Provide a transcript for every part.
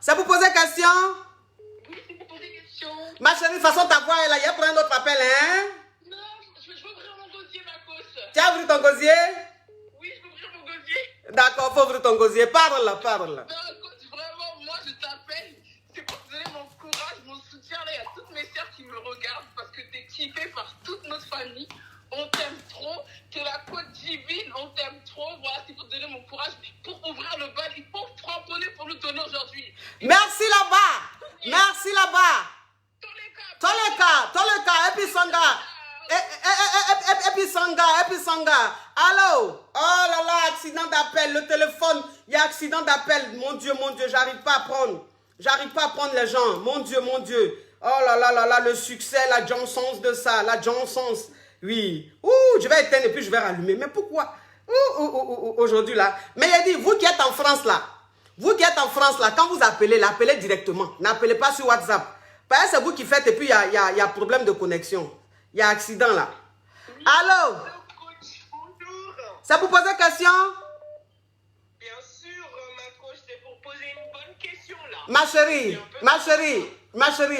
C'est pour poser question? Oui, c'est pour poser question. Ma chérie, de toute façon, ta voix est là. Il y a pour un autre appel, hein? Non, je veux ouvrir mon gosier, ma coche. Tu as ouvert ton gosier? Oui, je veux ouvrir mon gosier. D'accord, faut ouvrir ton gosier. Parle, parle. Non, coach, vraiment, moi, je t'appelle. C'est pour te donner mon courage, mon soutien. Là, il y a toutes mes sœurs qui me regardent parce que t'es kiffée par toute notre famille. On t'aime trop. T'es la côte divine. On t'aime trop. Voilà, c'est pour te donner mon courage. Pour ouvrir le bal, il faut framponner pour nous donner aujourd'hui. Merci là-bas. Merci là-bas. Toleka, et puis Sanga. Et puis Sanga. Allô? Oh là là, accident d'appel. Le téléphone, il y a accident d'appel. Mon Dieu, j'arrive pas à prendre. J'arrive pas à prendre les gens. Mon Dieu. Oh là là là là, le succès, la Johnson's de ça, la Johnson's. Oui. Ouh, je vais éteindre et puis je vais rallumer. Mais pourquoi? Aujourd'hui là. Mais il a dit, vous qui êtes en France là, quand vous appelez, l'appelez directement. N'appelez pas sur WhatsApp. Parce que c'est vous qui faites et puis il y a problème de connexion. Il y a accident là. Oui. Allô? Bonjour. C'est pour poser question? Bien sûr, ma coach, c'est pour poser une bonne question là. Ma chérie,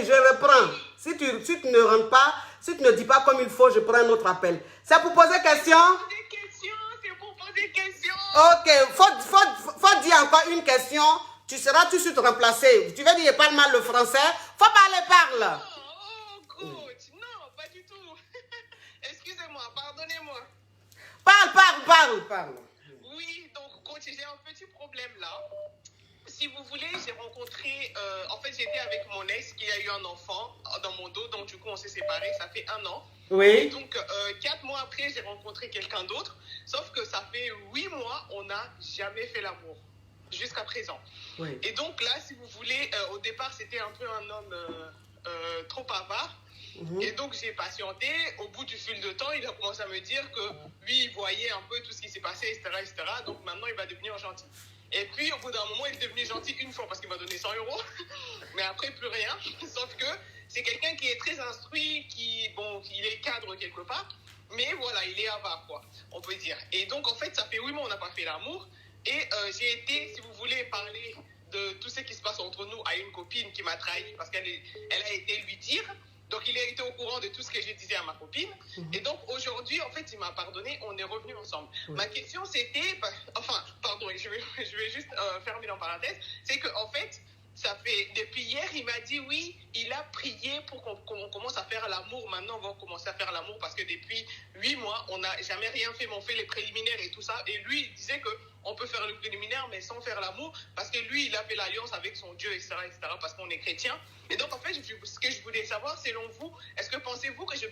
je reprends. Si tu ne rentres pas, si tu ne dis pas comme il faut, je prends un autre appel. C'est pour poser question? C'est pour poser question. Ok, faut dire encore une question. Tu seras tout de suite remplacé. Tu veux dire, je parle mal le français? Faut parle. Oh, coach, non, pas du tout. Excusez-moi, pardonnez-moi. Parle. Oui, donc, coach, j'ai un petit problème là. Si vous voulez, j'ai rencontré... en fait, j'étais avec mon ex qui a eu un enfant dans mon dos. Donc, du coup, on s'est séparés. Ça fait 1 an. Oui. Et donc, 4 mois après, j'ai rencontré quelqu'un d'autre. Sauf que ça fait 8 mois, on n'a jamais fait l'amour. Jusqu'à présent. Oui. Et donc là, si vous voulez, au départ, c'était un peu un homme trop avare. Et donc, j'ai patienté. Au bout du fil de temps, il a commencé à me dire que lui, il voyait un peu tout ce qui s'est passé, etc. Donc, maintenant, il va devenir gentil. Et puis, au bout d'un moment, il est devenu gentil une fois parce qu'il m'a donné 100 €. Mais après, plus rien. Sauf que c'est quelqu'un qui est très instruit, il est cadre quelque part. Mais voilà, il est avare, quoi, on peut dire. Et donc, en fait, ça fait 8 mois, on n'a pas fait l'amour. Et j'ai été, si vous voulez, parler de tout ce qui se passe entre nous à une copine qui m'a trahi parce qu'elle a été lui dire. Donc, il a été au courant de tout ce que je disais à ma copine. Et donc, aujourd'hui, en fait, il m'a pardonné. On est revenus ensemble. Ma question, c'était... je vais juste fermer en parenthèse. C'est qu'en fait, ça fait... Depuis hier, il m'a dit, oui, il a prié pour qu'on commence à faire l'amour. Maintenant, on va commencer à faire l'amour parce que depuis 8 mois, on n'a jamais rien fait. Mais on fait les préliminaires et tout ça. Et lui, il disait que on peut faire le préliminaire, mais sans faire l'amour, parce que lui, il a fait l'alliance avec son Dieu, etc., parce qu'on est chrétien. Et donc, en fait, ce que je voulais savoir, selon vous, est-ce que pensez-vous que je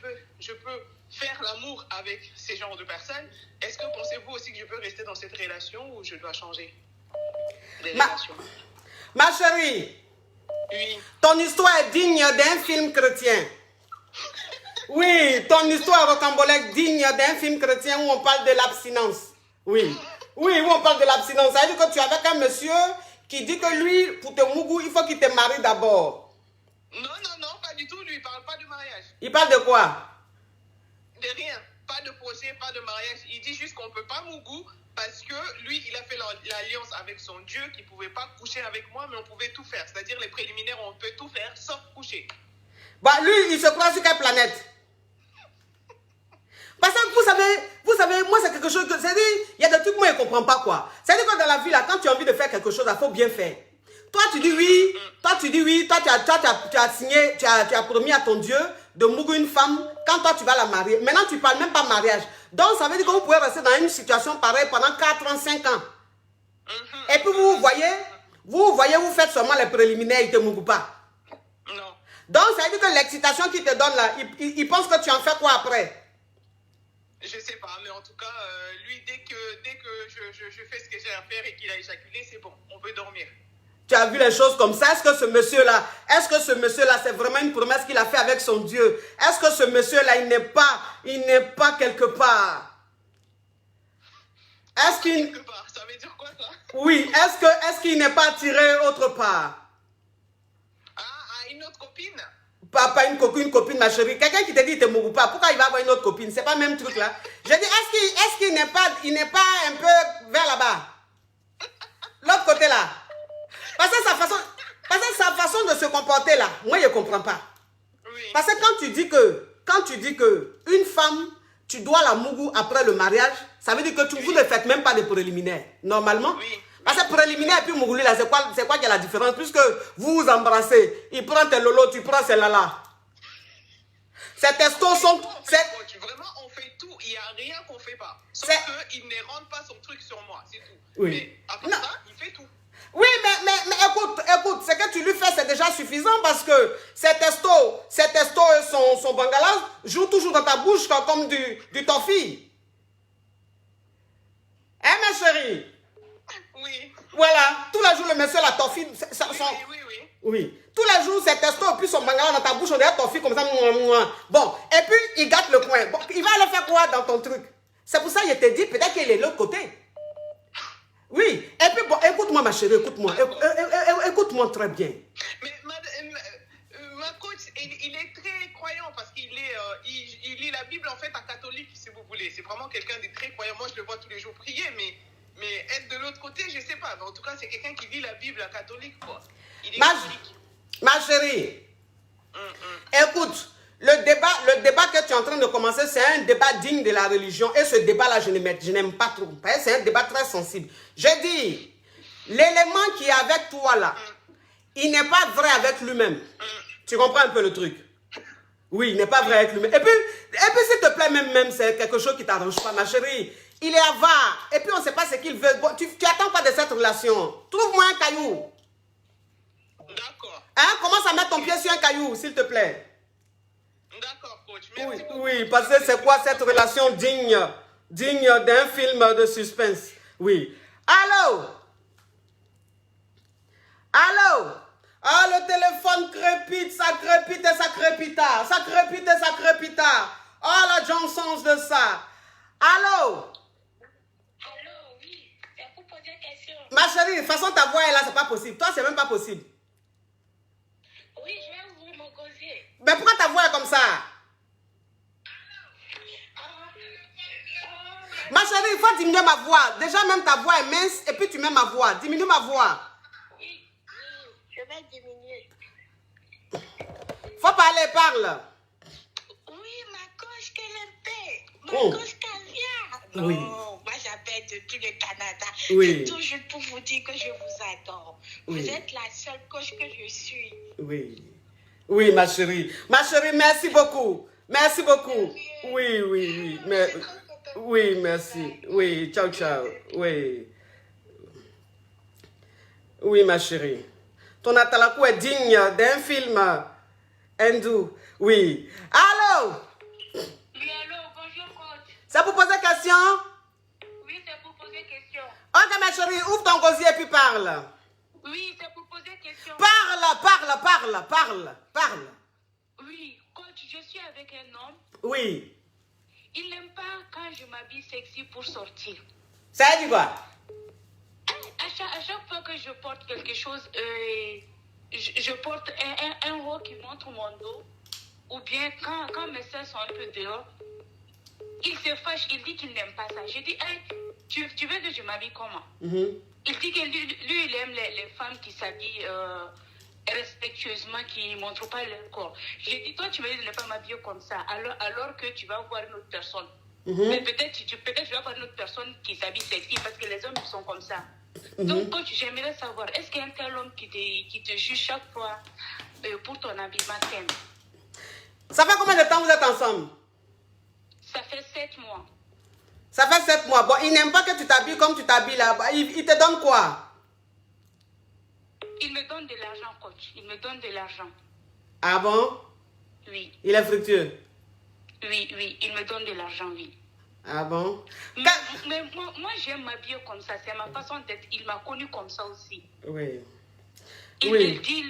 peux faire l'amour avec ces genres de personnes? Est-ce que pensez-vous aussi que je peux rester dans cette relation ou je dois changer de relation? Ma chérie, oui. Ton histoire est digne d'un film chrétien. Oui, ton histoire rocambolesque digne d'un film chrétien où on parle de l'abstinence. Oui. Oui, où on parle de l'abstinence. Ça veut dire que tu es avec un monsieur qui dit que lui, pour te mougou, il faut qu'il te marie d'abord. Non, pas du tout. Lui, il parle pas de mariage. Il parle de quoi? De rien. Pas de procès, pas de mariage. Il dit juste qu'on ne peut pas mougou parce que lui, il a fait l'alliance avec son Dieu qui ne pouvait pas coucher avec moi, mais on pouvait tout faire. C'est-à-dire les préliminaires, on peut tout faire sauf coucher. Bah, lui, il se croit sur quelle planète? Parce que vous savez, moi c'est quelque chose que, c'est-à-dire, il y a des trucs que moi je ne comprends pas quoi. C'est-à-dire que dans la vie là, quand tu as envie de faire quelque chose, il faut bien faire. Toi tu dis oui, toi tu as signé, tu as promis à ton Dieu de mourir une femme quand toi tu vas la marier. Maintenant tu ne parles même pas mariage. Donc ça veut dire que vous pouvez rester dans une situation pareille pendant 4 ans, 5 ans. Et puis vous voyez, vous faites seulement les préliminaires, il ne te mourent pas. Non. Donc ça veut dire que l'excitation qu'il te donne là, il pense que tu en fais quoi après? Je sais pas, mais en tout cas, lui, dès que je fais ce que j'ai à faire et qu'il a éjaculé, c'est bon, on peut dormir. Tu as vu les choses comme ça? Est-ce que ce monsieur-là, c'est vraiment une promesse qu'il a fait avec son Dieu? Est-ce que ce monsieur-là, il n'est pas quelque part? Est-ce qu'il... Quelque part, ça veut dire quoi ça? Oui, est-ce qu'il n'est pas attiré autre part? Ah, à une autre copine? Pas une copine, ma chérie. Quelqu'un qui te dit, il ne te mourra pas. Pourquoi il va avoir une autre copine? C'est pas le même truc là. Je dis, est-ce qu'il n'est pas un peu vers là-bas? L'autre côté là. Parce que sa façon... comporter là, moi je ne comprends pas. Oui. Parce que quand tu dis que une femme, tu dois la mougou après le mariage, ça veut dire que vous ne faites même pas de préliminaires. Normalement. Oui. Parce que préliminaire et puis mougou là, c'est quoi qui est la différence? Puisque vous vous embrassez, il prend tes lolo, tu prends ses lala. Ces testos sont... Vraiment, on fait tout. Il n'y a rien qu'on ne fait pas. Sauf qu'il ne rentre pas son truc sur moi, c'est tout. Oui. Mais après ça, il fait tout. Oui, mais écoute, ce que tu lui fais, c'est déjà suffisant parce que ces testos et son bangalas jouent toujours dans ta bouche comme du toffee. Hein, ma chérie? Oui. Voilà, tous les jours, le monsieur, la toffee... Oui. Tous les jours, ces testos et puis son bangalas dans ta bouche, on dirait toffee comme ça. Bon, et puis, il gâte le coin. Bon, il va aller faire quoi dans ton truc? C'est pour ça que je te dis, peut-être qu'il est de l'autre côté. Oui, et puis bon, écoute-moi ma chérie, écoute-moi, écoute-moi très bien. Mais ma coach, il est très croyant parce qu'il il lit la Bible en fait à catholique, si vous voulez. C'est vraiment quelqu'un de très croyant. Moi, je le vois tous les jours prier, mais être de l'autre côté, je ne sais pas. Mais en tout cas, c'est quelqu'un qui lit la Bible à catholique, quoi. Il est catholique. Ma chérie, écoute, le débat que tu es en train de commencer, c'est un débat digne de la religion. Et ce débat-là, je n'aime pas trop. C'est un débat très sensible. Je dis, l'élément qui est avec toi là, il n'est pas vrai avec lui-même. Tu comprends un peu le truc? Oui, il n'est pas vrai avec lui-même. Et puis s'il te plaît, même c'est quelque chose qui ne t'arrange pas, ma chérie. Il est avare. Et puis, on ne sait pas ce qu'il veut. Bon, tu attends pas de cette relation. Trouve-moi un caillou. D'accord. Hein? Commence à mettre ton pied sur un caillou, s'il te plaît. D'accord, coach. Merci beaucoup. Oui, parce que c'est quoi cette relation digne d'un film de suspense? Oui. Allô? Ah, le téléphone crépite, ça crépite et ça crépita. Ça crépite et ça crépita. Oh, la Johnson's de ça. Allô? Oui. C'est pour poser une question. Ma chérie, de toute façon, ta voix est là, c'est pas possible. Toi, c'est même pas possible. Oui, je vais ouvrir mon gosier. Mais pourquoi ta voix est comme ça? Ma chérie, il faut diminuer ma voix. Déjà, même ta voix est mince et puis tu mets ma voix. Diminue ma voix. Oui, je vais diminuer. Faut parler, parle. Oui, ma coche qu'elle est ma coche caviar. Non, Oui. moi j'appelle depuis le Canada. Oui. C'est toujours pour vous dire que je vous adore. Oui. Vous êtes la seule coche que je suis. Oui. Oui, ma chérie. Ma chérie, merci beaucoup. Merci beaucoup. Oui. Mais, oui, merci. Oui, ciao. Oui. Oui, ma chérie. Ton atalakou est digne d'un film hindou. Oui. Allô? Oui, allô, bonjour coach. C'est pour poser question? Oui, c'est pour poser question. Ok, ma chérie, ouvre ton gosier et puis parle. Oui, c'est pour poser question. Parle. Oui, coach, je suis avec un homme. Oui. Il n'aime pas quand je m'habille sexy pour sortir. Ça dit quoi? À chaque fois que je porte quelque chose, je porte un haut qui montre mon dos, ou bien quand mes seins sont un peu dehors, il se fâche, il dit qu'il n'aime pas ça. Je dis, hey, tu veux que je m'habille comment? Il dit que lui, il aime les femmes qui s'habillent respectueusement, qui ne montrent pas leur corps. J'ai dit, toi, tu me dis de ne pas m'habiller comme ça, alors que tu vas voir une autre personne. Mais peut-être tu vas voir une autre personne qui s'habille sexy, parce que les hommes ils sont comme ça. Donc, coach, j'aimerais savoir, est-ce qu'il y a un tel homme qui te juge chaque fois pour ton habillement thème? Ça fait combien de temps vous êtes ensemble? Ça fait 7 mois. Ça fait 7 mois. Bon, il n'aime pas que tu t'habilles comme tu t'habilles là. Il te donne quoi? Il me donne de l'argent, coach. Il me donne de l'argent. Ah bon? Oui. Il est fructueux? Oui. Il me donne de l'argent, oui. Ah bon? Mais moi, j'aime m'habiller comme ça. C'est ma façon d'être. Il m'a connu comme ça aussi. Oui. Il dit,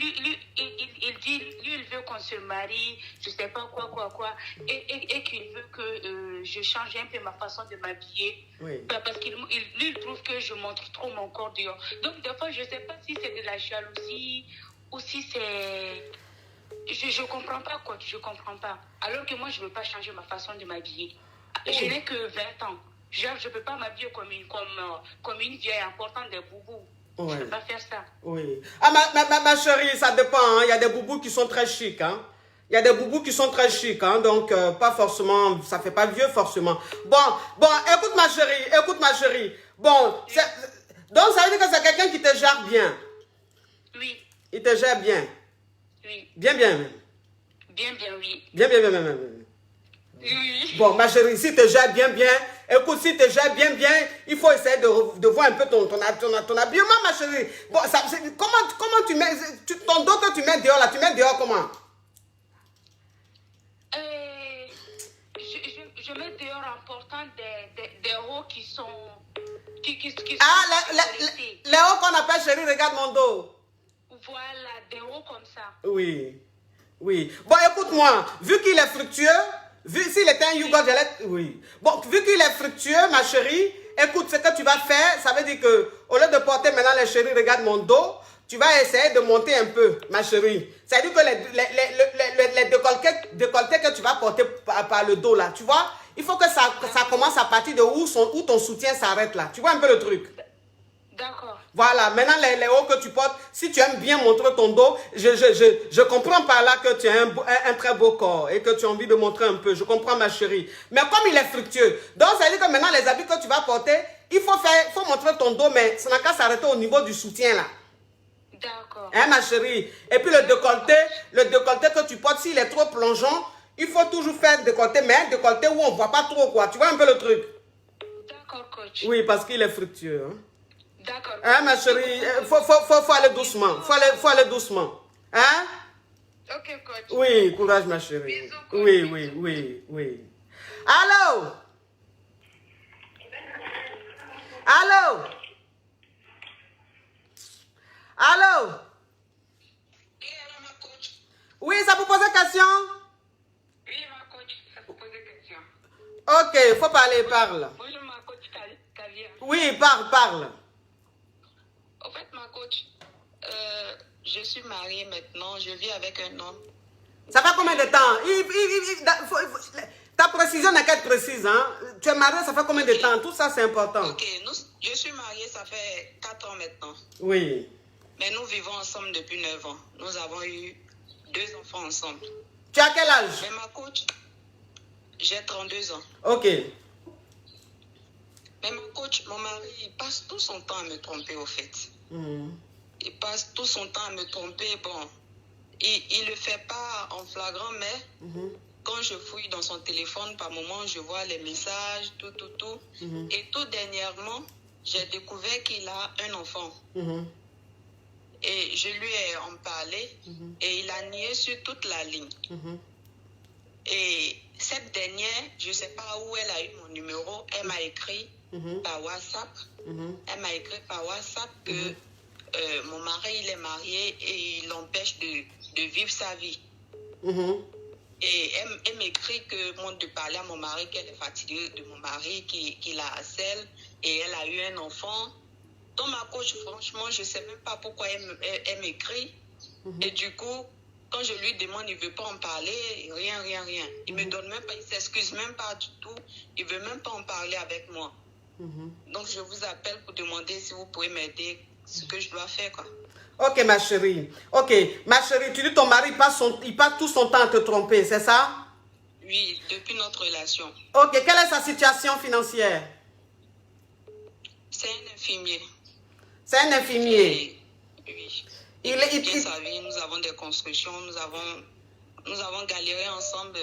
il veut qu'on se marie, je sais pas quoi, et qu'il veut que je change un peu ma façon de m'habiller. Oui. Parce qu'il trouve que je montre trop mon corps dehors. Donc, des fois, je sais pas si c'est de la jalousie ou si c'est... Je comprends pas, quoi, je comprends pas. Alors que moi, je veux pas changer ma façon de m'habiller. Je n'ai que 20 ans. Genre, je peux pas m'habiller comme une vieille en portant des boubous. Je Ouais. ne peux pas faire ça. Oui. Ah, ma chérie, ça dépend. Hein. Il y a des boubous qui sont très chics. Hein. Il y a des boubous qui sont très chics. Hein. Donc, pas forcément, ça fait pas vieux forcément. Bon, écoute ma chérie. Bon, donc ça veut dire que c'est quelqu'un qui te gère bien. Oui, Il te gère bien. oui. Bien, bien. Bien, oui. Bien. Oui. Bon, ma chérie, si tu gères bien, écoute, si tu gères bien, il faut essayer de voir un peu ton habillement, ma chérie. Bon, comment tu mets, ton dos que tu mets dehors, là, tu mets dehors comment? Je mets dehors en portant des hauts qui sont... Qui Les hauts qu'on appelle, chérie, regarde mon dos. Voilà, des hauts comme ça. Oui. Bon, écoute-moi, vu qu'il est fructueux, s'il était un yogourt, oui. Bon, vu qu'il est fructueux, ma chérie, écoute, ce que tu vas faire, ça veut dire que, au lieu de porter maintenant les chéris, regarde mon dos, tu vas essayer de monter un peu, ma chérie. Ça veut dire que les décolletés que tu vas porter par le dos, là, tu vois, il faut que ça commence à partir de où ton soutien s'arrête, là. Tu vois un peu le truc? D'accord. Voilà, maintenant les hauts que tu portes, si tu aimes bien montrer ton dos, je comprends par là que tu as un très beau corps et que tu as envie de montrer un peu. Je comprends, ma chérie. Mais comme il est fructueux, donc ça veut dire que maintenant les habits que tu vas porter, il faut montrer ton dos, mais ça n'a qu'à s'arrêter au niveau du soutien là. D'accord. Hein, ma chérie? Et puis le décolleté que tu portes, s'il est trop plongeant, il faut toujours faire décolleté, mais un décolleté où on ne voit pas trop quoi. Tu vois un peu le truc? D'accord, coach. Oui, parce qu'il est fructueux. Hein? D'accord. Hein, ma chérie, faut aller doucement. Faut aller doucement. Hein? Ok, coach. Oui, courage, ma chérie. Bisous, coach. Oui. Allô? Oui, ça vous pose question? Oui, ma coach, ça peut poser question. Ok, faut parler, parle. Bonjour, ma coach Kavia. Oui, parle. En fait, ma coach, je suis mariée maintenant, je vis avec un homme. Ça fait combien de temps? Ta précision n'est qu'à être précise, hein? Tu es marié, ça fait combien de temps? Tout ça, c'est important. Ok, je suis mariée, ça fait 4 ans maintenant. Oui. Mais nous vivons ensemble depuis 9 ans. Nous avons eu 2 enfants ensemble. Tu as quel âge? Mais ma coach, j'ai 32 ans. Ok. Mais ma coach, mon mari, il passe tout son temps à me tromper, au fait. Il passe tout son temps à me tromper. Bon, il ne le fait pas en flagrant, mais quand je fouille dans son téléphone, par moment, je vois les messages, tout. Et tout dernièrement, j'ai découvert qu'il a un enfant. Et je lui ai en parlé et il a nié sur toute la ligne. Et cette dernière, je ne sais pas où elle a eu mon numéro, elle m'a écrit par WhatsApp. Elle m'a écrit par WhatsApp que mon mari, il est marié et il l'empêche de vivre sa vie. Et elle m'écrit de parler à mon mari, qu'elle est fatiguée de mon mari, qu'il la harcèle et elle a eu un enfant. Donc ma coach, franchement, je ne sais même pas pourquoi elle m'écrit. Et du coup, quand je lui demande, il ne veut pas en parler, rien. Il ne me donne même pas, il ne s'excuse même pas du tout. Il ne veut même pas en parler avec moi. Donc je vous appelle pour demander si vous pouvez m'aider, ce que je dois faire, quoi. Ok, ma chérie. Tu dis ton mari, il passe tout son temps à te tromper, c'est ça? Oui, depuis notre relation. Ok, quelle est sa situation financière? C'est un infirmier. C'est un infirmier. Oui. Il gagne sa vie, nous avons des constructions, nous avons galéré ensemble,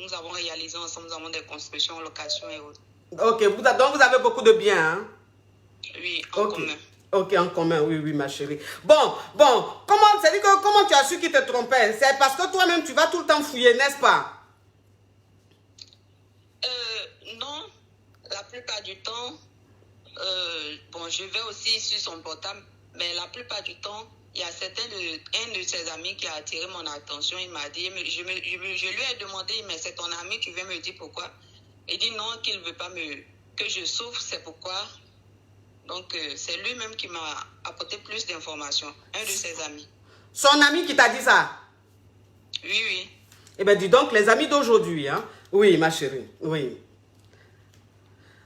nous avons réalisé ensemble, nous avons des constructions, locations et autres. Ok, donc vous avez beaucoup de biens, hein? Oui, en commun. Ok, en commun, oui, ma chérie. Bon, comment tu as su qu'il te trompait? C'est parce que toi-même, tu vas tout le temps fouiller, n'est-ce pas? Non, la plupart du temps, je vais aussi sur son portable, mais la plupart du temps, il y a un de ses amis qui a attiré mon attention. Il m'a dit, je lui ai demandé, mais c'est ton ami qui veut me dire pourquoi. Il dit non, qu'il ne veut pas que je souffre, c'est pourquoi. Donc, c'est lui-même qui m'a apporté plus d'informations, un de ses amis. Son ami qui t'a dit ça? Oui. Eh bien, dis donc, les amis d'aujourd'hui, hein? Oui, ma chérie, oui.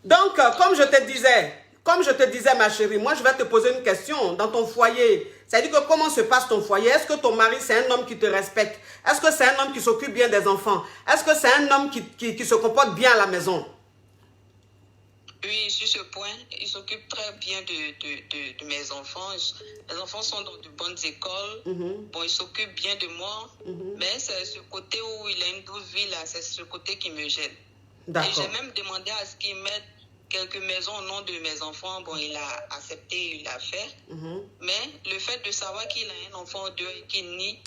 Donc, comme je te disais, comme je te disais, ma chérie, moi, je vais te poser une question dans ton foyer. C'est-à-dire que comment se passe ton foyer? Est-ce que ton mari, c'est un homme qui te respecte? Est-ce que c'est un homme qui s'occupe bien des enfants? Est-ce que c'est un homme qui se comporte bien à la maison? Oui, sur ce point, il s'occupe très bien de mes enfants. Les enfants sont dans de bonnes écoles. Bon, il s'occupe bien de moi. Mais c'est ce côté où il a une douce vie, là, c'est ce côté qui me gêne. Et j'ai même demandé à ce qu'il mette quelques maisons au nom de mes enfants. Bon, il a accepté, il l'a fait. Mais le fait de savoir qu'il a un enfant ou deux et qu'il nie,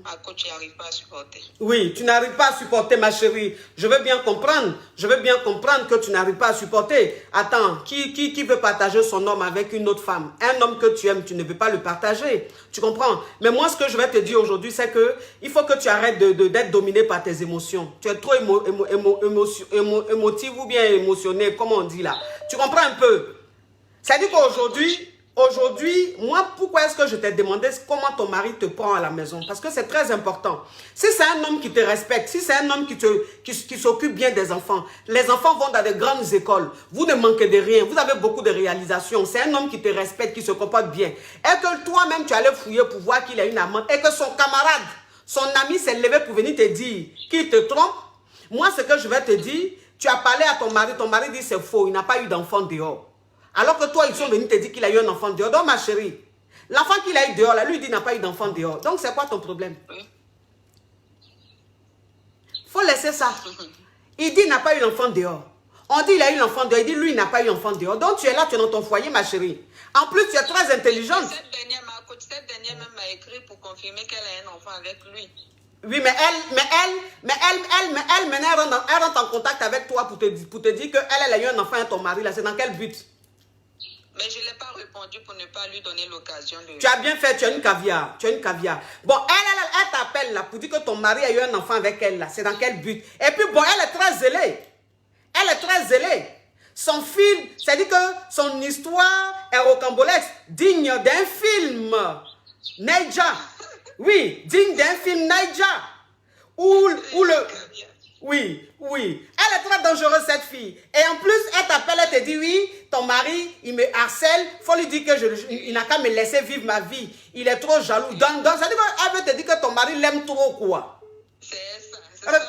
à quoi tu n'arrives pas à supporter. Oui, tu n'arrives pas à supporter, ma chérie. Je veux bien comprendre. Je veux bien comprendre que tu n'arrives pas à supporter. Attends, qui veut partager son homme avec une autre femme? Un homme que tu aimes, tu ne veux pas le partager. Tu comprends? Mais moi, ce que je vais te dire aujourd'hui, c'est que il faut que tu arrêtes d'être dominé par tes émotions. Tu es trop émotive ou bien émotionné, comme on dit là. Tu comprends un peu? C'est-à-dire qu'aujourd'hui... Aujourd'hui, moi, pourquoi est-ce que je t'ai demandé comment ton mari te prend à la maison? Parce que c'est très important. Si c'est un homme qui te respecte, si c'est un homme qui s'occupe bien des enfants, les enfants vont dans de grandes écoles, vous ne manquez de rien, vous avez beaucoup de réalisations, c'est un homme qui te respecte, qui se comporte bien. Et que toi-même, tu allais fouiller pour voir qu'il a une amante et que son camarade, son ami s'est levé pour venir te dire qu'il te trompe. Moi, ce que je vais te dire, tu as parlé à ton mari dit c'est faux, il n'a pas eu d'enfant dehors. Alors que toi, ils sont venus te dire qu'il a eu un enfant dehors. Donc, ma chérie, l'enfant qu'il a eu dehors, là, lui, il dit qu'il n'a pas eu d'enfant dehors. Donc, c'est quoi ton problème? Il faut laisser ça. Il dit qu'il n'a pas eu l'enfant dehors. On dit qu'il a eu l'enfant dehors. Il dit lui, il n'a pas eu l'enfant dehors. Donc, tu es là, tu es dans ton foyer, ma chérie. En plus, tu es très intelligente. Cette dernière même m'a écrit pour confirmer qu'elle a un enfant avec lui. Oui, mais elle rentre en contact avec toi pour te dire qu'elle a eu un enfant avec ton mari, là. C'est dans quel but? Mais je ne l'ai pas répondu pour ne pas lui donner l'occasion de... Tu as bien fait, tu as une caviar. Tu as une caviar. Bon, elle t'appelle là pour dire que ton mari a eu un enfant avec elle là. C'est dans quel but? Et puis bon, elle est très zélée. Elle est très zélée. Son film, c'est-à-dire que son histoire est rocambolesque, digne d'un film. Naija. Oui, digne d'un film Naija. Oui. Elle est très dangereuse, cette fille. Et en plus, elle t'appelle, elle te dit, oui, ton mari, il me harcèle. Il faut lui dire qu'il n'a qu'à me laisser vivre ma vie. Il est trop jaloux. Donc ça dit qu'elle veut te dire que ton mari l'aime trop, quoi. C'est ça même.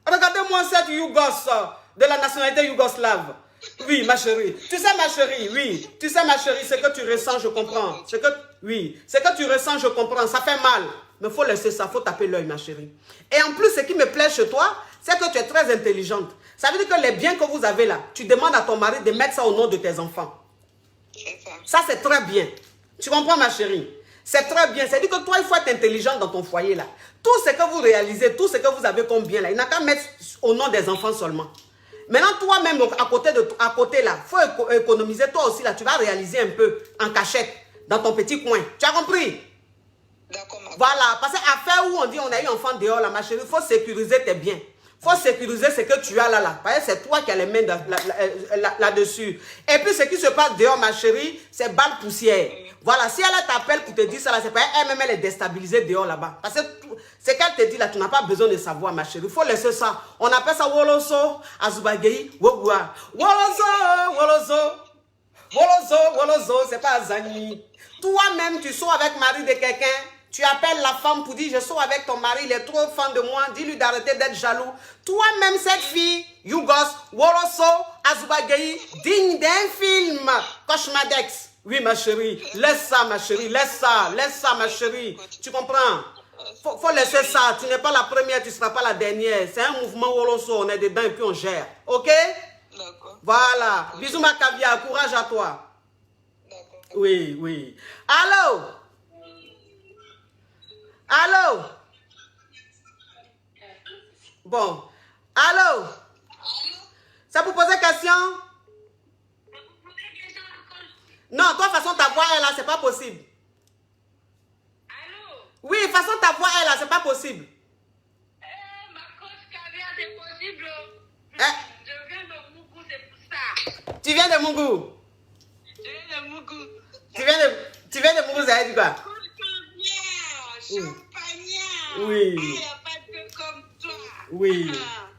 Regardez-moi cette Yougos de la nationalité yougoslave. Oui, ma chérie. Tu sais, ma chérie, oui. Tu sais, ma chérie, ce que tu ressens, je comprends. Ce que tu ressens, je comprends. Ça fait mal. Mais il faut laisser ça, il faut taper l'œil, ma chérie. Et en plus, ce qui me plaît chez toi, c'est que tu es très intelligente. Ça veut dire que les biens que vous avez là, tu demandes à ton mari de mettre ça au nom de tes enfants. C'est ça. Ça, c'est très bien. Tu comprends, ma chérie? C'est très bien. C'est-à-dire que toi, il faut être intelligente dans ton foyer là. Tout ce que vous réalisez, tout ce que vous avez comme bien là, il n'a qu'à mettre au nom des enfants seulement. Maintenant, toi-même, à côté là, il faut économiser. Toi aussi là, tu vas réaliser un peu en cachette, dans ton petit coin. Tu as compris? D'accord, ma... Voilà, parce qu'à faire où on dit on a eu enfant dehors là, ma chérie, il faut sécuriser tes biens. Il faut sécuriser ce que tu as là. Parce que c'est toi qui as les mains là-dessus. Et puis ce qui se passe dehors, ma chérie, c'est balle poussière. Voilà, si elle t'appelle pour te dire ça là, c'est pas elle-même, elle est déstabilisée dehors là-bas. Parce que ce qu'elle te dit là, tu n'as pas besoin de savoir, ma chérie. Il faut laisser ça. On appelle ça Woloso, Azubagei, Wogwa. Woloso, c'est pas Azani. Toi-même, tu sors avec mari de quelqu'un. Tu appelles la femme pour dire, je sors avec ton mari, il est trop fan de moi, dis-lui d'arrêter d'être jaloux. Toi-même, cette fille, Yougos, Woloso, Azubagei, digne d'un film, Cauchemadex. Oui, ma chérie, laisse ça, ma chérie, laisse ça, ma chérie. Tu comprends? Faut laisser ça, tu n'es pas la première, tu ne seras pas la dernière. C'est un mouvement Woloso, on est dedans et puis on gère. Ok? D'accord. Voilà. Bisous, ma caviar, courage à toi. D'accord. Oui. Allô? Allô? Bon. Allô? Ça pour poser question? Non, toi, de toute façon, ta voix est là, c'est pas possible. Allô? Oui, de toute façon, ta voix est là, c'est pas possible. Ma coach caviar, c'est possible. Eh? Je viens de Mougou, c'est pour ça. Tu viens de Mougou? Je viens de Mougou. Tu viens de Mougou, ça veut dire quoi? Champagnat. Oui. Il n'y a pas de comme toi.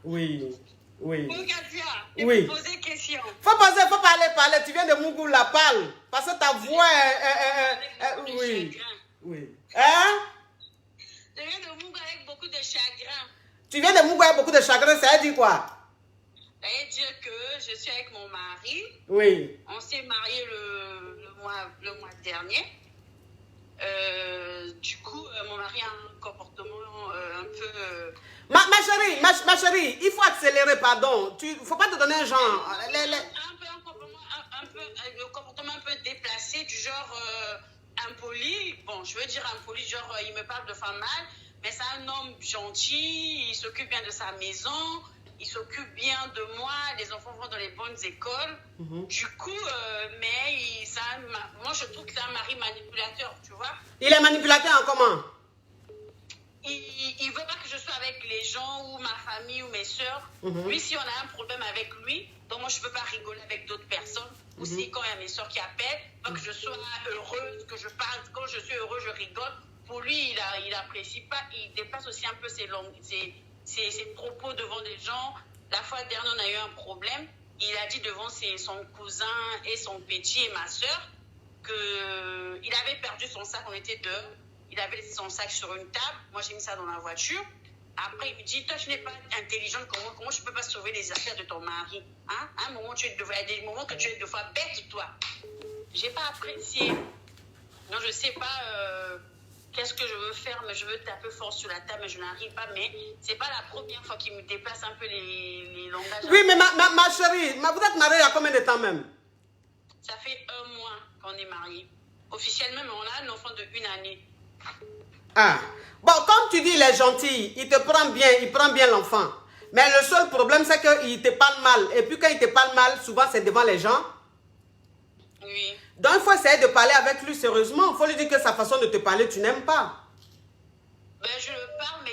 Oui. Oui. Bogadia, Oui. poser question. Faut parler. Tu viens de Mougou, la parle. Parce que ta voix oui. Oui. Hein? Je viens de Mougou avec beaucoup de chagrin. Tu viens de Mougou avec beaucoup de chagrin, ça veut dire quoi? Ça veut dire que je suis avec mon mari. Oui. On s'est mariés le mois dernier. Du coup, mon mari a un comportement un peu... Ma chérie, il faut accélérer, pardon. Il ne faut pas te donner un genre. Le comportement un peu déplacé, du genre impoli. Bon, je veux dire impoli, genre il me parle de femme mal, mais c'est un homme gentil, il s'occupe bien de sa maison, il s'occupe bien de moi, les enfants vont dans les bonnes écoles. Du coup, moi je trouve que c'est un mari manipulateur, tu vois. Il est manipulateur en comment? Il veut pas que je sois avec les gens ou ma famille ou mes soeurs. Lui, si on a un problème avec lui, donc moi je peux pas rigoler avec d'autres personnes. Aussi, quand il y a mes soeurs qui appellent, pas que je sois heureuse, que je parle, quand je suis heureuse, je rigole. Pour lui, il apprécie pas, il dépasse aussi un peu ses propos devant des gens. La fois dernière, on a eu un problème. Il a dit devant son cousin et son petit et ma soeur qu'il avait perdu son sac, on était dehors. Il avait laissé son sac sur une table. Moi, j'ai mis ça dans la voiture. Après, il me dit, toi, tu n'es pas intelligente. Comment je ne peux pas sauver les affaires de ton mari? Hein? À un moment, il y a des moments que tu es deux fois bête, toi. Je n'ai pas apprécié. Non, je ne sais pas qu'est-ce que je veux faire, mais je veux taper fort sur la table, mais je n'arrive pas. Mais ce n'est pas la première fois qu'il me déplace un peu les langages. Oui, mais ma chérie, vous êtes mariée il y a combien de temps même? Ça fait 1 mois qu'on est mariés. Officiellement, on a un enfant de 1 année. Ah, bon, comme tu dis, il est gentil, il te prend bien, il prend bien l'enfant. Mais le seul problème, c'est qu'il te parle mal. Et puis quand il te parle mal, souvent c'est devant les gens. Oui. Donc il faut essayer de parler avec lui sérieusement. Il faut lui dire que sa façon de te parler, tu n'aimes pas. Ben, je le parle, mais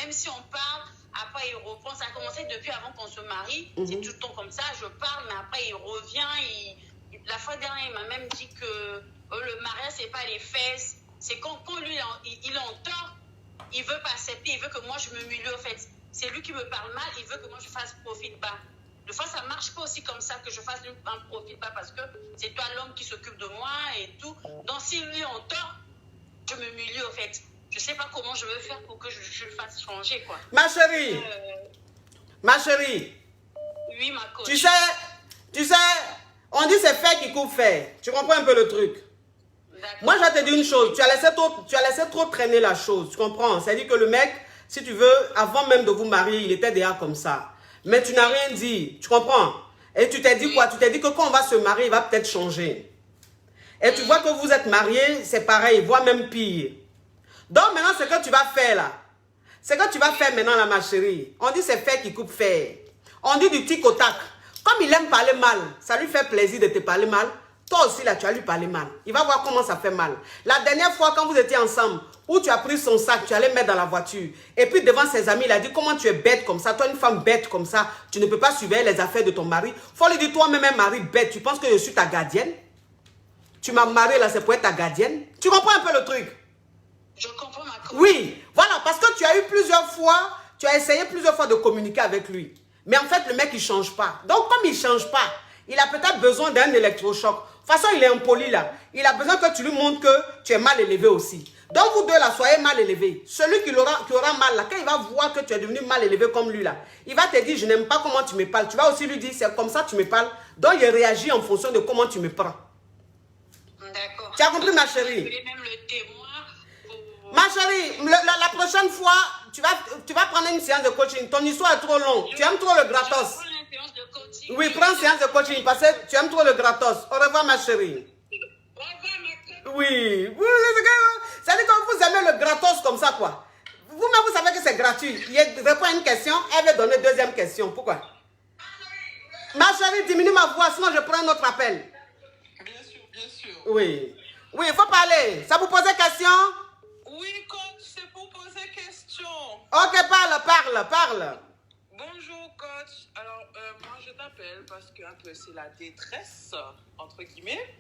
même si on parle, après il reprend. Ça a commencé depuis avant qu'on se marie. C'est tout le temps comme ça. Je parle, mais après il revient. La fois dernière, il m'a même dit que le mariage, c'est pas les fesses. C'est quand lui, il est en tort, il veut pas accepter, il veut que moi je me mulie au fait. C'est lui qui me parle mal, il veut que moi je fasse profil bas. Des fois, ça ne marche pas aussi comme ça, que je fasse un profil bas parce que c'est toi l'homme qui s'occupe de moi et tout. Donc, si lui est en tort, je me mulie au fait. Je ne sais pas comment je veux faire pour que je le fasse changer, quoi. Ma chérie, oui, ma coach. Tu sais, on dit c'est fait qui coupe fait. Tu comprends un peu le truc? Moi, je vais te dire une chose. Tu as laissé trop traîner la chose. Tu comprends? C'est-à-dire que le mec, si tu veux, avant même de vous marier, il était déjà comme ça. Mais tu n'as rien dit. Tu comprends? Et tu t'es dit quoi? Tu t'es dit que quand on va se marier, il va peut-être changer. Et tu vois que vous êtes mariés, c'est pareil, voire même pire. Donc maintenant, ce que tu vas faire là, ce que tu vas faire maintenant là, ma chérie, on dit c'est fait qui coupe fait. On dit du tic au tac. Comme il aime parler mal, ça lui fait plaisir de te parler mal. Toi aussi, là, tu vas lui parler mal. Il va voir comment ça fait mal. La dernière fois, quand vous étiez ensemble, où tu as pris son sac, tu allais le mettre dans la voiture. Et puis, devant ses amis, il a dit, comment tu es bête comme ça? Toi, une femme bête comme ça, tu ne peux pas surveiller les affaires de ton mari. Faut lui dire, toi-même, un mari bête, tu penses que je suis ta gardienne? Tu m'as marié, là, c'est pour être ta gardienne? Tu comprends un peu le truc? Je comprends, ma coach. Oui, voilà, parce que tu as essayé plusieurs fois de communiquer avec lui. Mais en fait, le mec, il ne change pas. Donc, comme il ne change pas, il a peut-être besoin d'un électrochoc. De toute façon, il est impoli là. Il a besoin que tu lui montres que tu es mal élevé aussi. Donc, vous deux là, soyez mal élevés. Celui qui aura mal là, quand il va voir que tu es devenu mal élevé comme lui là, il va te dire, je n'aime pas comment tu me parles. Tu vas aussi lui dire, c'est comme ça que tu me parles. Donc, il réagit en fonction de comment tu me prends. D'accord. Tu as compris, ma chérie? Même le témoin pour... Ma chérie, la prochaine fois, tu vas prendre une séance de coaching. Ton histoire est trop longue. Tu aimes trop le gratos. Oui, prends une séance de coaching parce que tu aimes trop le gratos. Au revoir, ma chérie. Oui. C'est-à-dire que vous aimez le gratos comme ça, quoi. Vous-même, vous savez que c'est gratuit. Il répond à une question, elle veut donner deuxième question. Pourquoi? Ma chérie, diminue ma voix, sinon je prends un autre appel. Bien sûr, bien sûr. Oui. Oui, il faut parler. Ça vous pose question? Oui, coach, c'est pour poser question. Ok, parle. Bonjour, coach. Alors, moi, je t'appelle parce que un peu c'est la détresse, entre guillemets.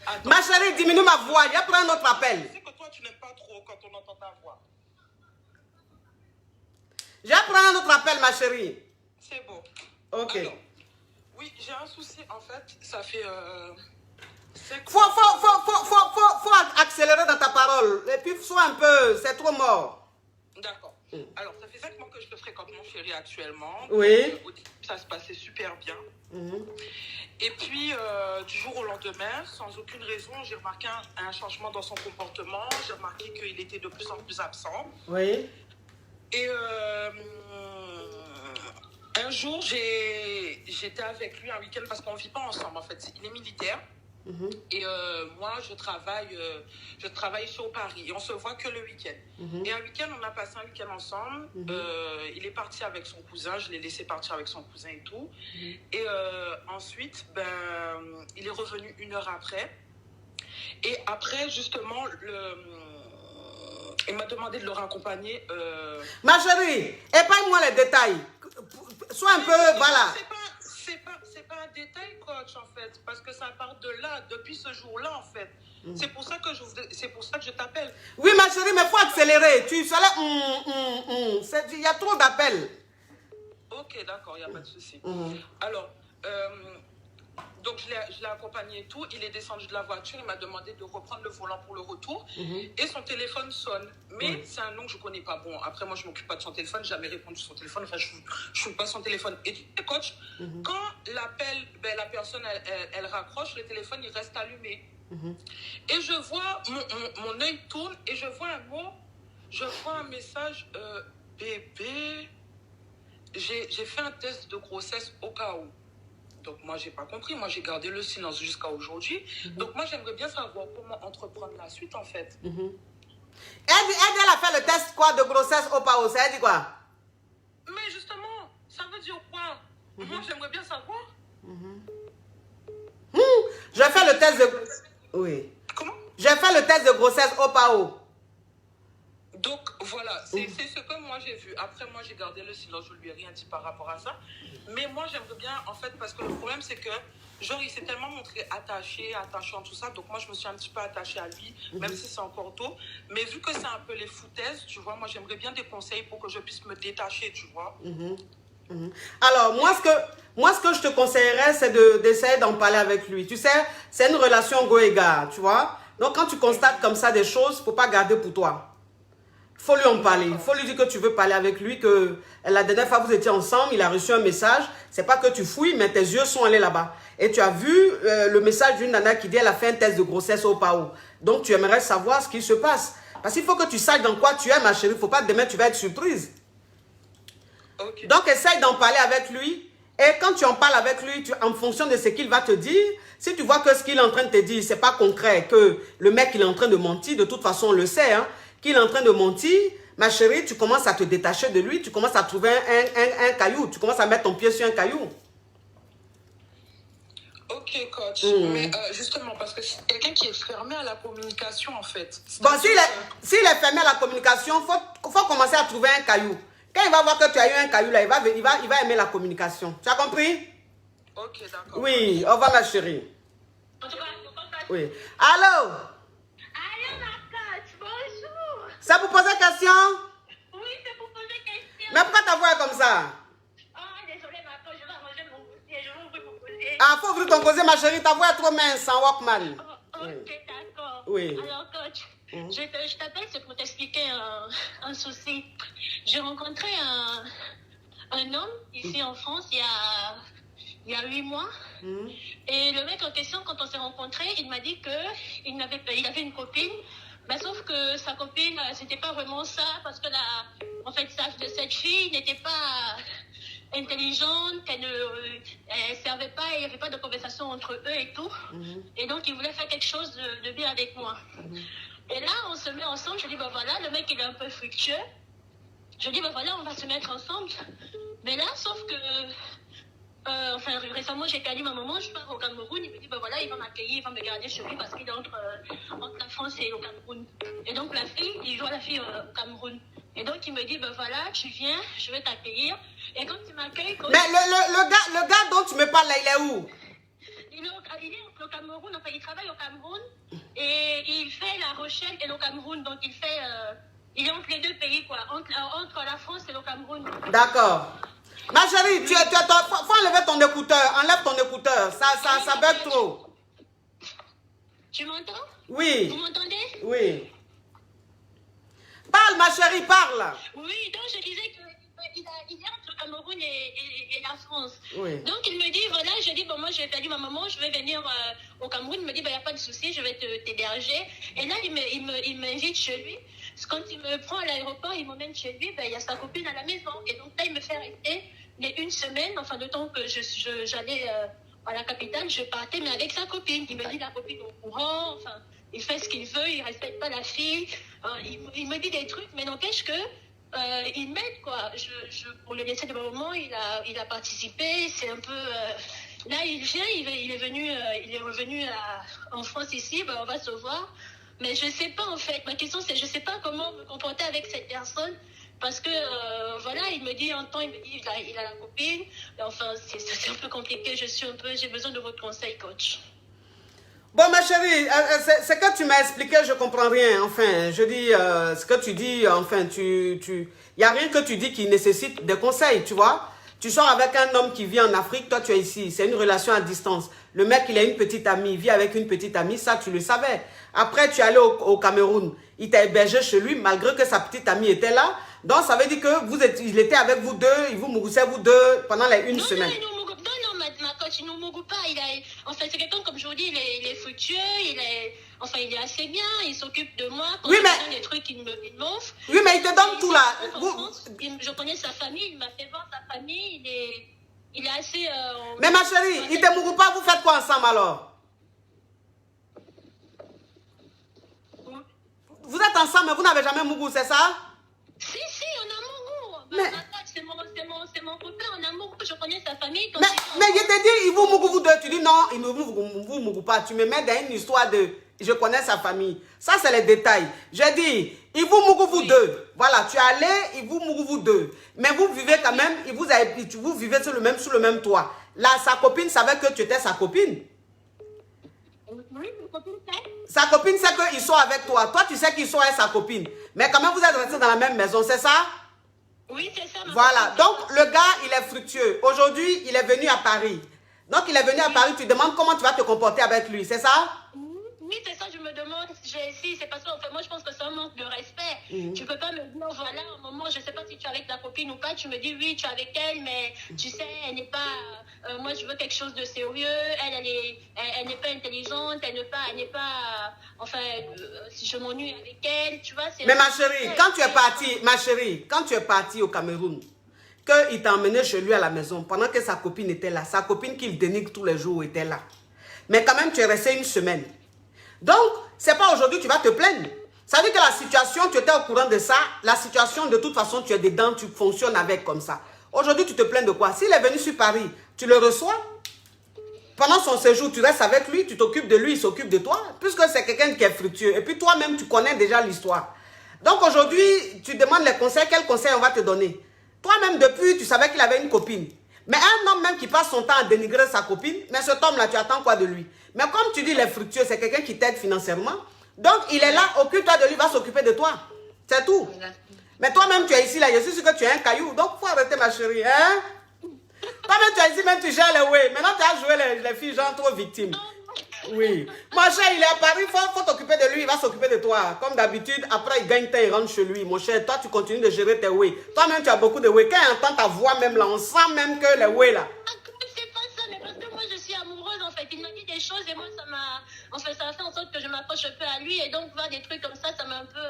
Attends, Ma chérie, diminue ma voix. Je prends un autre appel. Je sais que toi, tu n'aimes pas trop quand on entend ta voix. Je prends un autre appel, ma chérie. c'est beau. Ok. Alors, oui, j'ai un souci, en fait, ça fait... Faut accélérer dans ta parole. Et puis, sois un peu, c'est trop mort. D'accord. Alors, ça fait 5 mois que je te fréquente, mon chéri, actuellement. Oui. Au début, ça se passait super bien. Mhm. Et puis, du jour au lendemain, sans aucune raison, j'ai remarqué un changement dans son comportement. J'ai remarqué qu'il était de plus en plus absent. Oui. Et un jour, j'étais avec lui un week-end parce qu'on ne vit pas ensemble, en fait. Il est militaire. Mhm. Et moi, je travaille sur Paris. Et on se voit que le week-end. Mhm. Et un week-end, on a passé un week-end ensemble. Mhm. Il est parti avec son cousin. Je l'ai laissé partir avec son cousin et tout. Mhm. Et ensuite, il est revenu 1 heure après. Et après, justement, il m'a demandé de le raccompagner. Ma chérie, épargne-moi les détails. Sois un peu, voilà. C'est pas un détail, coach, en fait, parce que ça part de là, depuis ce jour-là, en fait. C'est pour ça que je t'appelle. Oui, ma chérie, mais il faut accélérer. Tu seras là. Il y a trop d'appels. Ok, d'accord, il n'y a pas de souci. Mhm. Alors, donc je l'ai accompagné et tout. Il est descendu de la voiture. Il m'a demandé de reprendre le volant pour le retour. Et son téléphone sonne. Mais c'est un nom que je ne connais pas. Bon, après, moi, je ne m'occupe pas de son téléphone. Jamais répondu sur son téléphone. Enfin, je ne fouille pas son téléphone. Et tu sais, coach, quand l'appel, la personne, elle raccroche, le téléphone, il reste allumé. Et je vois, mon œil tourne et je vois un mot. Je vois un message, bébé, j'ai fait un test de grossesse au cas où. Donc, moi, je n'ai pas compris. Moi, j'ai gardé le silence jusqu'à aujourd'hui. Donc, moi, j'aimerais bien savoir comment entreprendre la suite, en fait. Elle a fait le test quoi de grossesse au PAO. Ça dit quoi? Mais justement, ça veut dire quoi? Moi, j'aimerais bien savoir. Je fais le test de... Oui. Comment? J'ai fait le test de grossesse au PAO. Donc, voilà, c'est ce que moi j'ai vu. Après, moi, j'ai gardé le silence, je lui ai rien dit par rapport à ça. Mais moi, j'aimerais bien, en fait, parce que le problème, c'est que, genre, il s'est tellement montré attachant, tout ça. Donc, moi, je me suis un petit peu attachée à lui, même si c'est encore tôt. Mais vu que c'est un peu les foutaises, tu vois, moi, j'aimerais bien des conseils pour que je puisse me détacher, tu vois. Alors, moi, ce que je te conseillerais, c'est d'essayer d'en parler avec lui. Tu sais, c'est une relation go-égard, tu vois. Donc, quand tu constates comme ça des choses, il ne faut pas garder pour toi. Il faut lui en parler. Il faut lui dire que tu veux parler avec lui, que la dernière fois vous étiez ensemble, il a reçu un message. C'est pas que tu fouilles, mais tes yeux sont allés là-bas. Et tu as vu le message d'une nana qui dit qu'elle a fait un test de grossesse au PAO. Donc, tu aimerais savoir ce qui se passe. Parce qu'il faut que tu saches dans quoi tu es, ma chérie. Il ne faut pas que demain, tu vas être surprise. Okay. Donc, essaye d'en parler avec lui. Et quand tu en parles avec lui, en fonction de ce qu'il va te dire, si tu vois que ce qu'il est en train de te dire, ce n'est pas concret, que le mec, il est en train de mentir, de toute façon, on le sait, hein, qu'il est en train de mentir, ma chérie, tu commences à te détacher de lui, tu commences à trouver un caillou, tu commences à mettre ton pied sur un caillou. Ok, coach. Mais justement, parce que c'est quelqu'un qui est fermé à la communication, en fait. Bon, s'il est fermé à la communication, il faut commencer à trouver un caillou. Quand il va voir que tu as eu un caillou là, il va aimer la communication. Tu as compris? Ok, d'accord. Oui, au revoir ma chérie. Oui. Allô? Allô, ma coach, bonjour. C'est pour poser question? Oui, c'est pour poser question. Mais pourquoi ta voix est comme ça? Oh, désolé, ma coach, je vais ranger mon goûter, je vais ouvrir mon goûter. Ah, faut ouvrir ton gosier, ma chérie. Ta voix est trop mince en Walkman. Oh, ok, d'accord. Oui. Alors, coach, je t'appelle, c'est pour t'expliquer un souci. J'ai rencontré un homme ici en France il y a 8 mois. Et le mec en question, quand on s'est rencontrés, il m'a dit qu'il avait une copine. Mais sauf que sa copine, c'était pas vraiment ça, parce que cette fille n'était pas intelligente, elle servait pas, il n'y avait pas de conversation entre eux et tout. Et donc, il voulait faire quelque chose de bien avec moi. Et là, on se met ensemble, je dis, bah voilà, le mec, il est un peu fructueux. Je dis, bah voilà, on va se mettre ensemble. Mais là, sauf que... récemment, j'étais allée, ma maman, je pars au Cameroun. Il me dit, ben voilà, il va m'accueillir, il va me garder chez lui parce qu'il est entre la France et le Cameroun. Et donc, il voit la fille au Cameroun. Et donc, il me dit, ben voilà, tu viens, je vais t'accueillir. Et quand il m'accueille... Mais le gars dont tu me parles là, il est où? Il est au Cameroun, enfin, il travaille au Cameroun. Et il fait La Rochelle et le Cameroun. Donc, il est entre les deux pays, quoi. Entre la France et le Cameroun. D'accord. Ma chérie, faut enlever ton écouteur. Enlève ton écouteur. Ça bug trop. Tu m'entends? Oui. Vous m'entendez? Oui. Parle, ma chérie, parle. Oui, donc je disais qu'il est entre le Cameroun et la France. Oui. Donc il me dit, voilà, je dis, bon, moi j'ai perdu ma maman, je vais venir au Cameroun. Il me dit, il n'y a pas de souci, je vais t'héberger. Et là, il m'invite chez lui. Quand il me prend à l'aéroport, il m'emmène chez lui, il y a sa copine à la maison. Et donc là, il me fait rester une semaine, enfin, le temps que j'allais à la capitale, je partais, mais avec sa copine. Il me dit, la copine au courant, enfin, il fait ce qu'il veut, il ne respecte pas la fille. Il me dit des trucs, mais n'empêche que il m'aide, quoi. Pour le décès de ma maman, il a participé. C'est un peu... là, il vient, il est revenu en France ici, on va se voir. Mais je ne sais pas, en fait. Ma question, c'est je ne sais pas comment me comporter avec cette personne. Parce que, voilà, il me dit, un temps, il me dit, il a la copine. Enfin, c'est un peu compliqué. J'ai besoin de votre conseil, coach. Bon, ma chérie, ce que tu m'as expliqué, je ne comprends rien. Enfin, je dis, ce que tu dis, enfin, il n'y a rien que tu dis qui nécessite des conseils, tu vois. Tu sors avec un homme qui vit en Afrique, toi tu es ici. C'est une relation à distance. Le mec, il a une petite amie, il vit avec une petite amie, ça tu le savais. Après, tu es allé au Cameroun. Il t'a hébergé chez lui, malgré que sa petite amie était là. Donc, ça veut dire que il était avec vous deux, il vous mouroussait vous deux pendant une semaine. Non, ma coach, il ne nous pas. Enfin, c'est quelqu'un, comme je vous dis, il est fructueux, il est assez bien, il s'occupe de moi. Quand oui, mais... il y a des trucs qu'il m'offre. Oui, mais il te donne tout là. Je connais sa famille, il m'a fait voir sa famille, il est assez... mais ma chérie, il ne te mourou pas, vous faites quoi ensemble alors? Vous êtes ensemble, mais vous n'avez jamais mourou, c'est ça? Si, on a mourou. Mais... C'est mon copain, on a mourou, je connais sa famille. Mais je te dis, il vous mourou vous deux. Tu dis non, il ne vous mourou pas. Tu me mets dans une histoire de je connais sa famille. Ça, c'est les détails. Je dis, il vous mourou vous deux. Voilà, tu es allé, il vous mourou vous deux. Mais vous vivez quand même, vous vivez sous le même toit. Là, sa copine savait que tu étais sa copine. Oui, ma copine sait. Sa copine sait qu'ils sont avec toi. Toi, tu sais qu'ils sont avec sa copine. Mais quand même, vous êtes restés dans la même maison, c'est ça? Oui, c'est ça. Voilà, donc le gars, il est fructueux. Aujourd'hui, il est venu à Paris. Donc, il est venu à Paris, tu demandes comment tu vas te comporter avec lui, c'est ça? Oui, c'est ça, je me demande si c'est parce que moi, je pense que c'est un manque de respect. Tu peux pas me dire, voilà, au moment, je sais pas si tu es avec ta copine ou pas, tu me dis, oui, tu es avec elle, mais tu sais, elle n'est pas... moi, je veux quelque chose de sérieux, elle n'est pas intelligente, elle n'est pas... enfin, si je m'ennuie avec elle, tu vois, c'est... Mais ma chérie, quand tu es partie au Cameroun, qu'il t'a emmené chez lui à la maison, pendant que sa copine était là, sa copine qu'il dénigre tous les jours était là. Mais quand même, tu es resté une semaine. Donc, c'est pas aujourd'hui que tu vas te plaindre. Ça veut dire que la situation, tu étais au courant de ça. La situation, de toute façon, tu es dedans, tu fonctionnes avec comme ça. Aujourd'hui, tu te plains de quoi? S'il est venu sur Paris, tu le reçois. Pendant son séjour, tu restes avec lui, tu t'occupes de lui, il s'occupe de toi. Puisque c'est quelqu'un qui est fructueux. Et puis toi-même, tu connais déjà l'histoire. Donc aujourd'hui, tu demandes les conseils. Quels conseils on va te donner? Toi-même, depuis, tu savais qu'il avait une copine. Mais un homme même qui passe son temps à dénigrer sa copine, mais cet homme-là, tu attends quoi de lui? Mais comme tu dis, il est fructueux, c'est quelqu'un qui t'aide financièrement. Donc, il est là, occupe-toi de lui, il va s'occuper de toi. C'est tout. Mais toi-même, tu es ici, là, je suis sûr que tu es un caillou. Donc, il faut arrêter, ma chérie. Hein? Toi-même, tu es ici, même tu gères les way. Maintenant, tu as joué les filles, genre, trop victimes. Oui. Mon cher, il est à Paris, il faut t'occuper de lui, il va s'occuper de toi. Comme d'habitude, après, il gagne temps, il rentre chez lui. Mon cher, toi, tu continues de gérer tes way. Toi-même, tu as beaucoup de way. Quand il entend ta voix, même là, on sent même que les way, là. C'est pas ça, mais parce que moi, je suis amoureuse, en fait. Il m'a dit des choses et moi, ça a fait en sorte que je m'approche un peu à lui. Et donc, voir des trucs comme ça m'a un peu...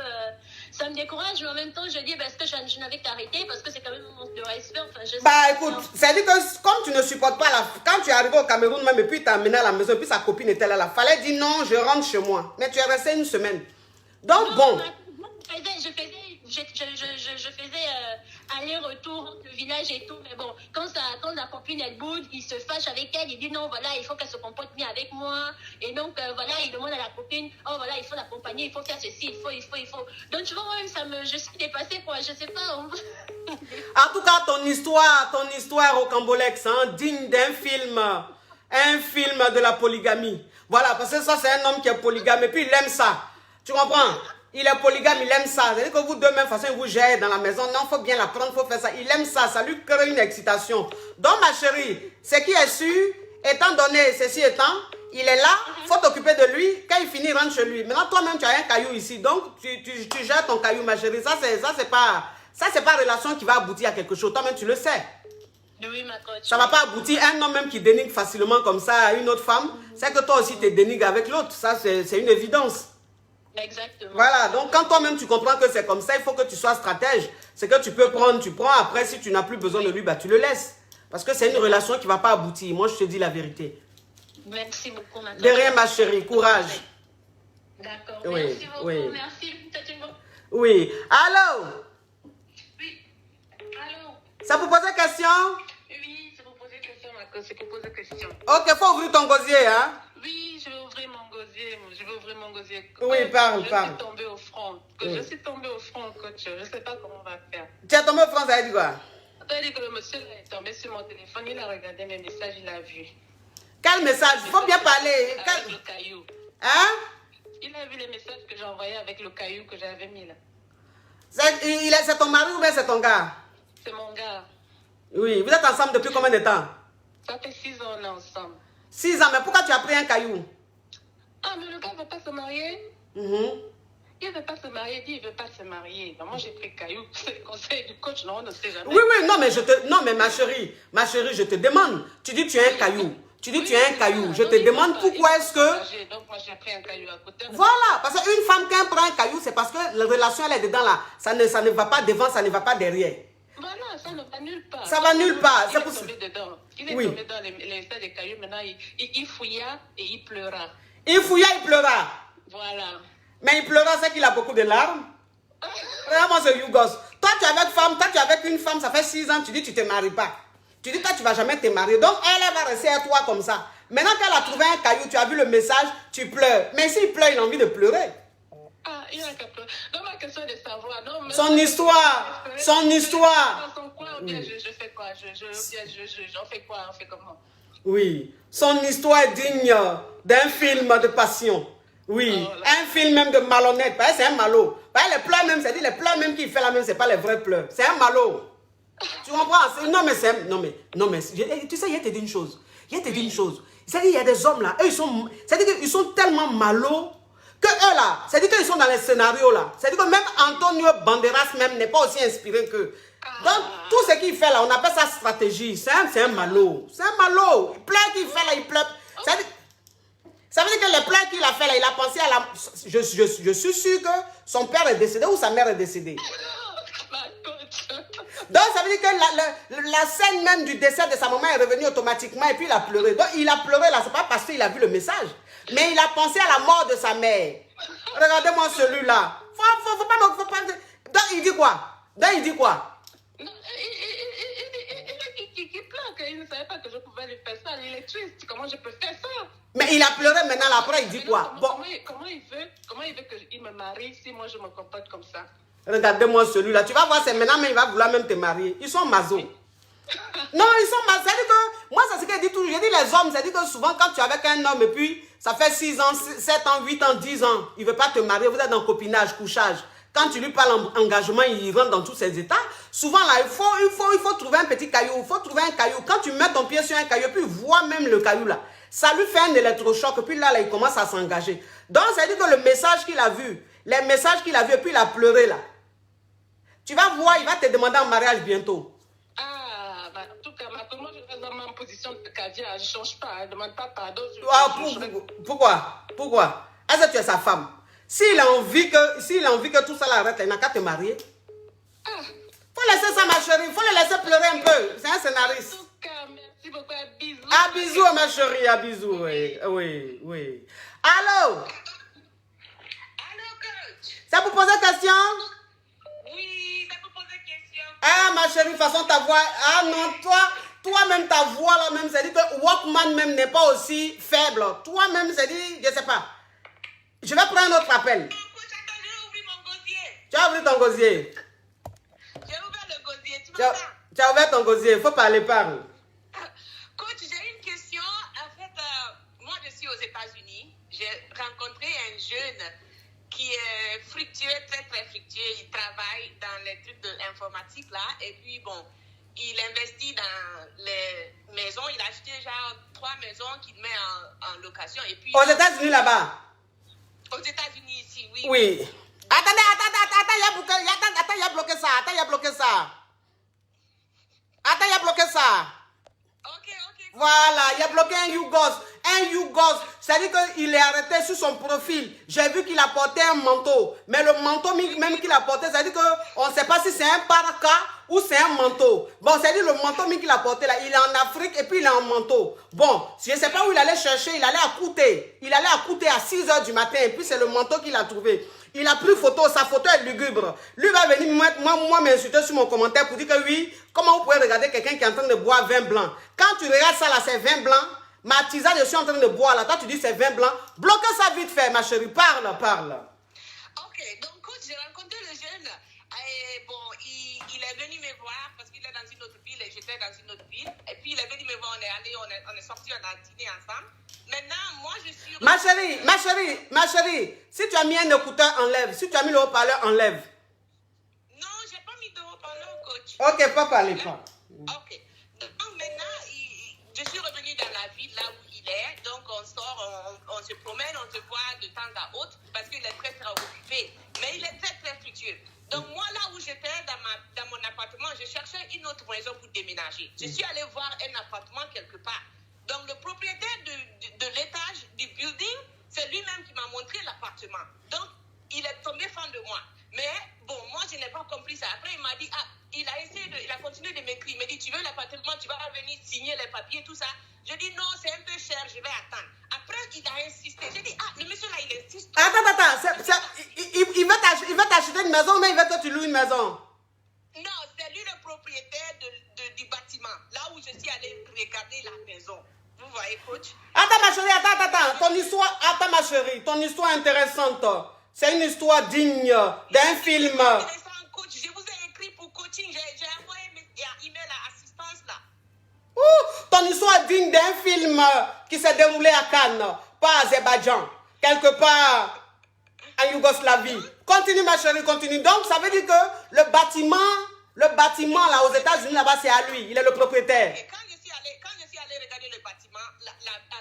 ça me décourage, mais en même temps, je dis, est-ce que je n'avais qu'arrêter parce que c'est quand même un manque de respect. Enfin, bah, écoute, c'est-à-dire que comme tu ne supportes pas quand tu es arrivé au Cameroun même, et puis tu t'as amené à la maison, et puis sa copine était là, fallait dire non, je rentre chez moi. Mais tu es resté une semaine. Donc, non, bon. Je faisais aller-retour entre le village et tout, mais bon, quand la copine elle boude, il se fâche avec elle, il dit non, voilà, il faut qu'elle se comporte bien avec moi, et donc voilà, il demande à la copine, oh voilà, il faut l'accompagner, il faut faire ceci, il faut. Donc tu vois, moi-même, je suis dépassée, quoi, je sais pas. En tout cas, ton histoire au Cambolex, hein, digne d'un film, un film de la polygamie. Voilà, parce que ça, c'est un homme qui est polygame, et puis il aime ça. Tu comprends? Il est polygame, il aime ça. C'est-à-dire que vous deux, même façon, il vous gère dans la maison. Non, il faut bien l'apprendre, il faut faire ça. Il aime ça, ça lui crée une excitation. Donc, ma chérie, ce qui est sûr, étant donné ceci étant, il est là, il faut t'occuper de lui. Quand il finit, il rentre chez lui. Maintenant, toi-même, tu as un caillou ici. Donc, tu gères ton caillou, ma chérie. Ça, c'est pas relation qui va aboutir à quelque chose. Toi-même, tu le sais. Oui, ma coach. Ça ne va pas aboutir. Un homme même qui dénigre facilement comme ça à une autre femme, c'est que toi aussi, tu dénigres avec l'autre. Ça, c'est une évidence. Exactement. Voilà, donc quand toi-même tu comprends que c'est comme ça, il faut que tu sois stratège. C'est que tu peux prendre, tu prends. Après, si tu n'as plus besoin de lui, bah, tu le laisses. Parce que c'est une relation qui ne va pas aboutir. Moi, je te dis la vérité. Merci beaucoup, ma coach. De rien, ma chérie. Courage. D'accord. Oui, Merci beaucoup. oui. Merci. Oui. Allô? Oui. Allô? Ça vous pose question? Oui, c'est pour poser question, ma coach. C'est pour poser question. Ok, faut ouvrir ton gosier, hein? Oui, je vais ouvrir mon gosier. Je vais ouvrir mon gosier. Oui, parle. Je suis tombée au front. Oui. Je suis tombée au front, coach. Je ne sais pas comment on va faire. Tu es tombé au front, ça veut dire quoi? C'est-à-dire que le monsieur est tombé sur mon téléphone. Il a regardé mes messages. Il a vu. Quel message? Il faut bien parler. Avec le caillou. Hein? Il a vu les messages que j'ai envoyés avec le caillou que j'avais mis là. C'est ton mari ou bien c'est ton gars? C'est mon gars. Oui, vous êtes ensemble depuis combien de temps? Ça fait 6 ans, on est ensemble. 6 ans, mais pourquoi tu as pris un caillou? Ah, mais le gars ne veut pas se marier. Mhm. Il ne veut pas se marier, il dit il ne veut pas se marier. Donc moi, j'ai pris caillou. C'est le conseil du coach, non, on ne sait jamais. Oui, oui, non, mais ma chérie, je te demande. Tu dis tu es un caillou. Tu dis tu es un caillou. Je te demande pourquoi est-ce que... Donc moi, j'ai pris un caillou à côté. Voilà, parce qu'une femme qui prend un caillou, c'est parce que la relation, elle est dedans là. Ça ne va pas devant, ça ne va pas derrière. Voilà, ça ne va nulle part. Ça va nulle part. Il est tombé dedans. Il est Oui. tombé dans les stades des cailloux. Maintenant, il fouilla et il pleura. Il fouilla, il pleura. Voilà. Mais il pleura, c'est qu'il a beaucoup de larmes. Regarde-moi ce Yougos. Toi, tu es avec une femme, ça fait 6 ans, tu dis tu ne te maries pas. Tu dis toi, tu ne vas jamais te marier. Donc, elle va rester à toi comme ça. Maintenant qu'elle a trouvé un caillou, tu as vu le message, tu pleures. Mais s'il pleure, il a envie de pleurer. Ah, il a qu'à pleurer. Donc, ma question est de savoir. Non, mais Son histoire. Son histoire. Dans son coin, ou bien je fais quoi? J'en fais quoi? On fait comment? Oui. Son histoire est digne d'un film de passion. Oui. Oh, un film même de malhonnête. Parce que c'est un malot. Parce que les pleurs même, c'est-à-dire les pleurs même qu'il fait là même, c'est pas les vrais pleurs. C'est un malot. Tu comprends? Non, mais c'est... Non, mais... Tu sais, il y a te dit une chose. C'est-à-dire, il y a des hommes là, eux, c'est-à-dire qu'ils sont tellement malots que eux là, c'est-à-dire qu'ils sont dans les scénarios là. C'est-à-dire que même Antonio Banderas même n'est pas aussi inspiré qu'eux. Donc, tout ce qu'il fait là, on appelle ça stratégie. C'est un malot. C'est un malot. Il pleure qu'il fait là, il pleure. Ça veut dire que le pleurs qu'il a fait là, il a pensé à la... Je suis sûr que son père est décédé ou sa mère est décédée. Donc, ça veut dire que la scène même du décès de sa maman est revenue automatiquement et puis il a pleuré. Donc, il a pleuré là, c'est pas parce qu'il a vu le message, mais il a pensé à la mort de sa mère. Regardez-moi celui-là. Faut pas... Donc, il dit quoi? Non, il pleure, qu'il ne savait pas que je pouvais lui faire ça. Il est triste. Comment je peux faire ça? Mais il a pleuré maintenant, là, après il dit quoi? Comment il veut qu'il me marie si moi je me comporte comme ça? Regardez-moi celui-là. Tu vas voir, c'est maintenant, mais il va vouloir même te marier. Ils sont masos. Non, ils sont masos. C'est-à-dire que, moi, c'est ce que je dis toujours. Je dis les hommes, c'est-à-dire que souvent, quand tu es avec un homme et puis ça fait 6 ans, 7 ans, 8 ans, 10 ans, il ne veut pas te marier, vous êtes dans copinage, couchage. Quand tu lui parles engagement, il rentre dans tous ses états. Souvent, là, il faut trouver un petit caillou. Il faut trouver un caillou. Quand tu mets ton pied sur un caillou, puis vois même le caillou là, ça lui fait un électrochoc. Et puis là, il commence à s'engager. Donc, ça veut dire que le message qu'il a vu, les messages qu'il a vus, et puis il a pleuré là. Tu vas voir, il va te demander en mariage bientôt. Ah, bah, en tout cas, moi, je reste dans ma position de caviar. Je ne change pas. Je ne demande pas pardon. Pourquoi? Est-ce que tu es sa femme? S'il a envie que tout ça l'arrête, il n'a qu'à te marier. Faut laisser ça, ma chérie. Faut le laisser pleurer un peu. C'est un scénariste. En tout cas, merci beaucoup. À bisous. À bisous, ma chérie. À bisous. Oui. Allô? Allô, coach? Ça vous pose question? Oui, ça peut poser question. Ah, ma chérie, de toute façon, ta voix... Ah non, toi-même, ta voix là même, c'est-à-dire que Walkman même n'est pas aussi faible. Toi-même, c'est-à-dire, je ne sais pas. Je vais prendre un autre appel. Coach, attends, je vais ouvrir mon gosier. Tu as ouvert ton gosier. J'ai ouvert le gosier, tu m'entends? Tu as ouvert ton gosier, il faut parler, parle. Coach, j'ai une question. En fait, moi, je suis aux États-Unis. J'ai rencontré un jeune qui est fructueux, très très fructueux. Il travaille dans les trucs de l'informatique là. Et puis bon, il investit dans les maisons. Il a acheté genre 3 maisons qu'il met en location. Et puis, aux États-Unis là-bas? Aux États-Unis ici, oui. Oui. Attends, il a bloqué ça. Attends, il a bloqué ça. Ok. Voilà, il a bloqué un Yougos. C'est-à-dire qu'il est arrêté sur son profil. J'ai vu qu'il a porté un manteau. Mais le manteau même qu'il a porté, c'est-à-dire qu'on ne sait pas si c'est un parka ou c'est un manteau. Bon, c'est-à-dire le manteau qu'il a porté là, il est en Afrique et puis il est en manteau. Bon, je ne sais pas où il allait chercher, il allait à Kouté. Il allait à Kouté à 6 h du matin et puis c'est le manteau qu'il a trouvé. Il a pris photo, sa photo est lugubre. Lui va venir moi m'insulter sur mon commentaire pour dire que oui, comment vous pouvez regarder quelqu'un qui est en train de boire vin blanc. Quand tu regardes ça là, c'est vin blanc. Ma tisane, je suis en train de boire là. Toi, tu dis c'est vin blanc. Bloque ça vite fait, ma chérie. Parle. Ok, donc coach, j'ai rencontré le jeune. Et bon, il est venu me voir parce qu'il est dans une autre ville et j'étais dans une autre ville. Et puis il est venu me voir, on est sortis, on a dîné ensemble. Maintenant, moi je suis... Ma chérie, si tu as mis un écouteur, enlève. Si tu as mis le haut-parleur, enlève. Non, j'ai pas mis de haut-parleur, coach. Ok, pas parler, pas. Ok. Donc maintenant, je suis revenue dans la ville là où il est. Donc on sort, on se promène, on se voit de temps à autre parce qu'il est très très occupé. Mais il est très très fructueux. Donc moi là où j'étais dans mon appartement, je cherchais une autre maison pour déménager. Je suis allée voir un appartement quelque part. Donc le propriétaire de l'étage du building, c'est lui-même qui m'a montré l'appartement. Donc il est tombé fan de moi. Mais bon, moi je n'ai pas compris ça. Après il m'a dit, il a continué de m'écrire. Il m'a dit, tu veux l'appartement, tu vas venir signer les papiers, tout ça. Je dis non, c'est un peu cher, je vais attendre. Après il a insisté. J'ai dit, le monsieur là il insiste. Attends, il veut t'acheter une maison, mais il veut que tu loues une maison. Non, c'est lui le propriétaire du bâtiment. Là où je suis allée regarder la maison. Vous voyez, coach? Attends, ma chérie, attends, ma chérie, ton histoire est intéressante. C'est une histoire digne d'un film. Coach, je vous ai écrit pour coaching. J'ai envoyé un email à assistance là. Ton histoire est digne d'un film qui s'est déroulé à Cannes, pas à Azerbaïdjan, quelque part en Yougoslavie. Continue, ma chérie, continue. Donc, ça veut dire que le bâtiment là aux États-Unis, là-bas, c'est à lui. Il est le propriétaire. Et quand je suis allée regarder le bâtiment,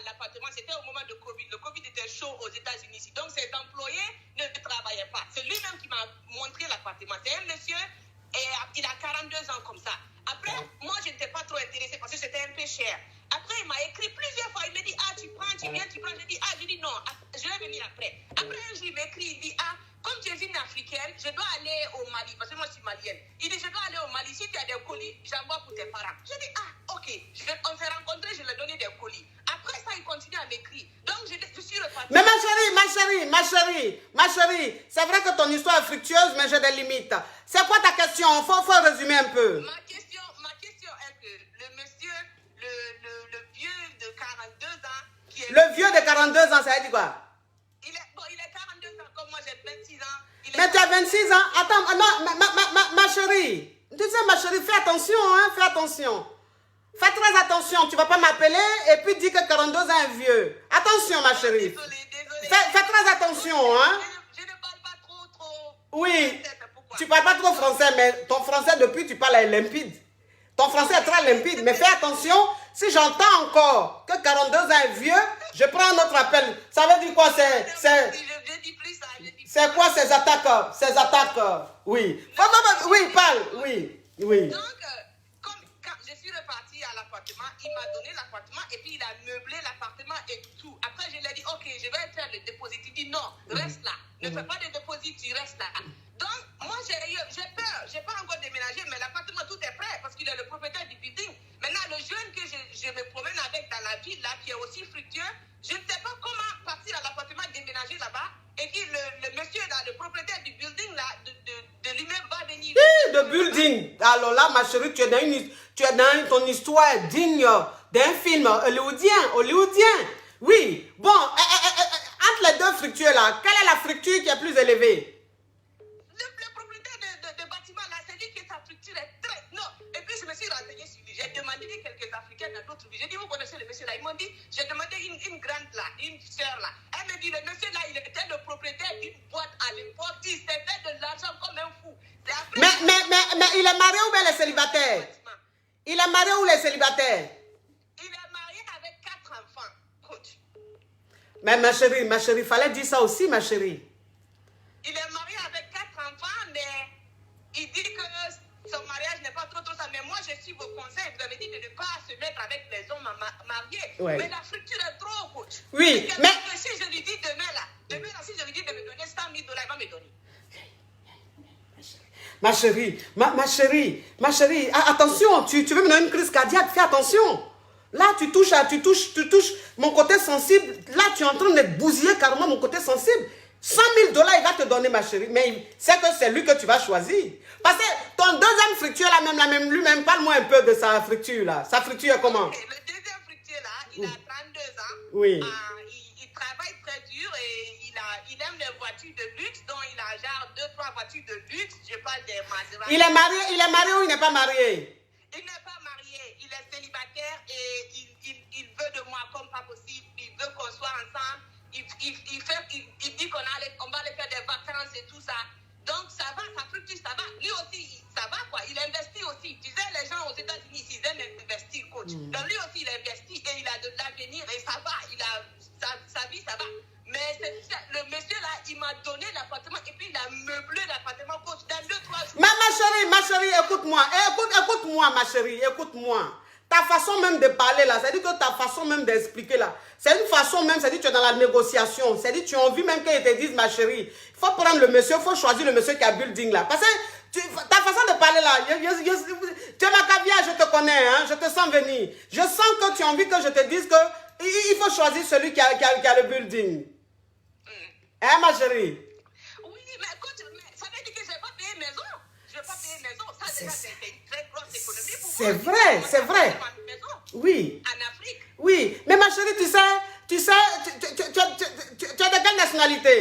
l'appartement, c'était au moment de Covid. Le Covid était chaud aux États-Unis ici. Donc, ses employés ne travaillaient pas. C'est lui-même qui m'a montré l'appartement. C'est un monsieur, et il a 42 ans comme ça. Après, moi, je n'étais pas trop intéressée parce que c'était un peu cher. Après, il m'a écrit plusieurs fois. Il m'a dit, tu prends, tu viens, tu prends. Je dis non, je vais venir après. Après, un jour, il m'écrit, il dit, comme tu es une africaine, je dois aller au Mali, parce que moi, je suis malienne. Il dit, je dois aller au Mali. Si tu as des colis, j'envoie pour tes parents. Je dis, ok. On s'est rencontrés, je lui ai donné des colis. Après ça, il continue à m'écrire. Donc, je suis repartie. Mais ma chérie, c'est vrai que ton histoire est fructueuse, mais j'ai des limites. C'est quoi ta question? Faut résumer un peu. Ma question est que le monsieur, le vieux de 42 ans, qui est... Le vieux de 42 ans, ça veut dire quoi? Il est 42 ans, comme moi, j'ai 26 ans. Mais tu as 26 ans? Attends, non, ma chérie. Tu sais, ma chérie, fais attention, hein, fais attention. Fais très attention, tu ne vas pas m'appeler et puis dire que 42 ans est vieux. Attention, ma chérie. Désolée. Fais très attention, hein. Je ne parle pas trop. Oui, tu ne parles pas trop français, mais ton français, depuis, tu parles limpide. Ton français est très limpide, mais fais attention. Si j'entends encore que 42 ans est vieux, je prends un autre appel. Ça veut dire quoi? Je dis plus ça. C'est quoi ces attaques? Oui. Oui, parle. Oui. Donc, quand je suis repartie à l'appartement, il m'a donné l'appartement et puis il a meublé l'appartement et tout. Après, je lui ai dit, ok, je vais faire le dépôt. Il dit, non, reste là. Ne fais pas de dépôt, tu restes là. Donc, moi, j'ai peur. Je n'ai pas encore déménagé, mais l'appartement, tout est prêt parce qu'il est le propriétaire du building. Maintenant, le jeune que je me promène avec dans la ville, là, qui est aussi fructueux, je ne sais pas comment partir à l'appartement, déménager là-bas. Et puis, le monsieur, là, le propriétaire du building, là, de lui-même va venir. De building. Alors là, ma chérie, tu es dans ton histoire digne d'un film hollywoodien. Oui. Bon, entre les deux fructueux, là, quelle est la fructure qui est plus élevée? Le propriétaire de bâtiment, là, c'est dit que sa fructure est très... Non. Et puis, je me suis renseigné sur lui. J'ai demandé quelques Africains dans d'autres villes. J'ai dit, vous connaissez le monsieur là? Ils m'ont dit, j'ai demandé une grande là, une sœur là. Elle me dit, le monsieur là, il était le propriétaire d'une boîte alimentaire. Mais il est marié ou bien il est célibataire? Il est marié ou il est célibataire? Il est marié avec 4 enfants, coach. Mais ma chérie, il fallait dire ça aussi, ma chérie. Il est marié avec 4 enfants, mais il dit que son mariage n'est pas trop ça. Mais moi, je suis vos conseils. Vous avez dit de ne pas se mettre avec les hommes mariés. Ouais. Mais la friture est trop, coach. Oui, Et mais... si je lui dis demain, si je lui dis de me donner 100 000 $, il va me donner. Ma chérie, attention, tu veux me donner une crise cardiaque, fais attention. Là, tu touches mon côté sensible. Là, tu es en train de bousiller carrément mon côté sensible. 100 000 $, il va te donner, ma chérie. Mais c'est que c'est lui que tu vas choisir. Parce que ton deuxième fructueux, là, même lui-même, parle-moi un peu de sa fructure, là. Sa fructure est comment? Okay, le deuxième fructueux, là, il a 32 ans. Oui. Il travaille très dur et il aime les voitures de luxe. Donc, il a genre 2-3 voitures de luxe. Je parle des Maserati. Il est marié ou il n'est pas marié? Il n'est pas marié, il est célibataire et il veut de moi comme pas possible. Il veut qu'on soit ensemble. Il dit qu'on va aller faire des vacances et tout ça. Donc ça va, sa fructure, ça va. Lui aussi, ça va quoi. Il investit aussi. Tu sais, les gens aux États-Unis, ils aiment investir, coach. Donc lui aussi, il investit et il a de l'avenir et ça va. Il a sa vie, ça va. Mais le monsieur là, il m'a donné l'appartement et puis il a meublé l'appartement, coach, dans 2-3 jours. Ma chérie, écoute-moi. Écoute-moi, ma chérie, écoute-moi. Ta façon même de parler là, c'est-à-dire que ta façon même d'expliquer là, c'est une façon même, c'est-à-dire que tu es dans la négociation, c'est-à-dire que tu as envie même qu'ils te disent, ma chérie, il faut prendre le monsieur, il faut choisir le monsieur qui a building là. Parce que ta façon de parler là, tu es ma caviar, je te connais, hein, je te sens venir. Je sens que tu as envie que je te dise que il faut choisir celui qui a le building. Hein, ma chérie? Oui, mais écoute, ça veut dire que je ne vais pas payer maison. Je ne vais pas payer maison. Ça, déjà, c'est une très grosse économie pour moi. C'est vrai. Oui. En Afrique. Oui, mais ma chérie, tu es de quelle nationalité?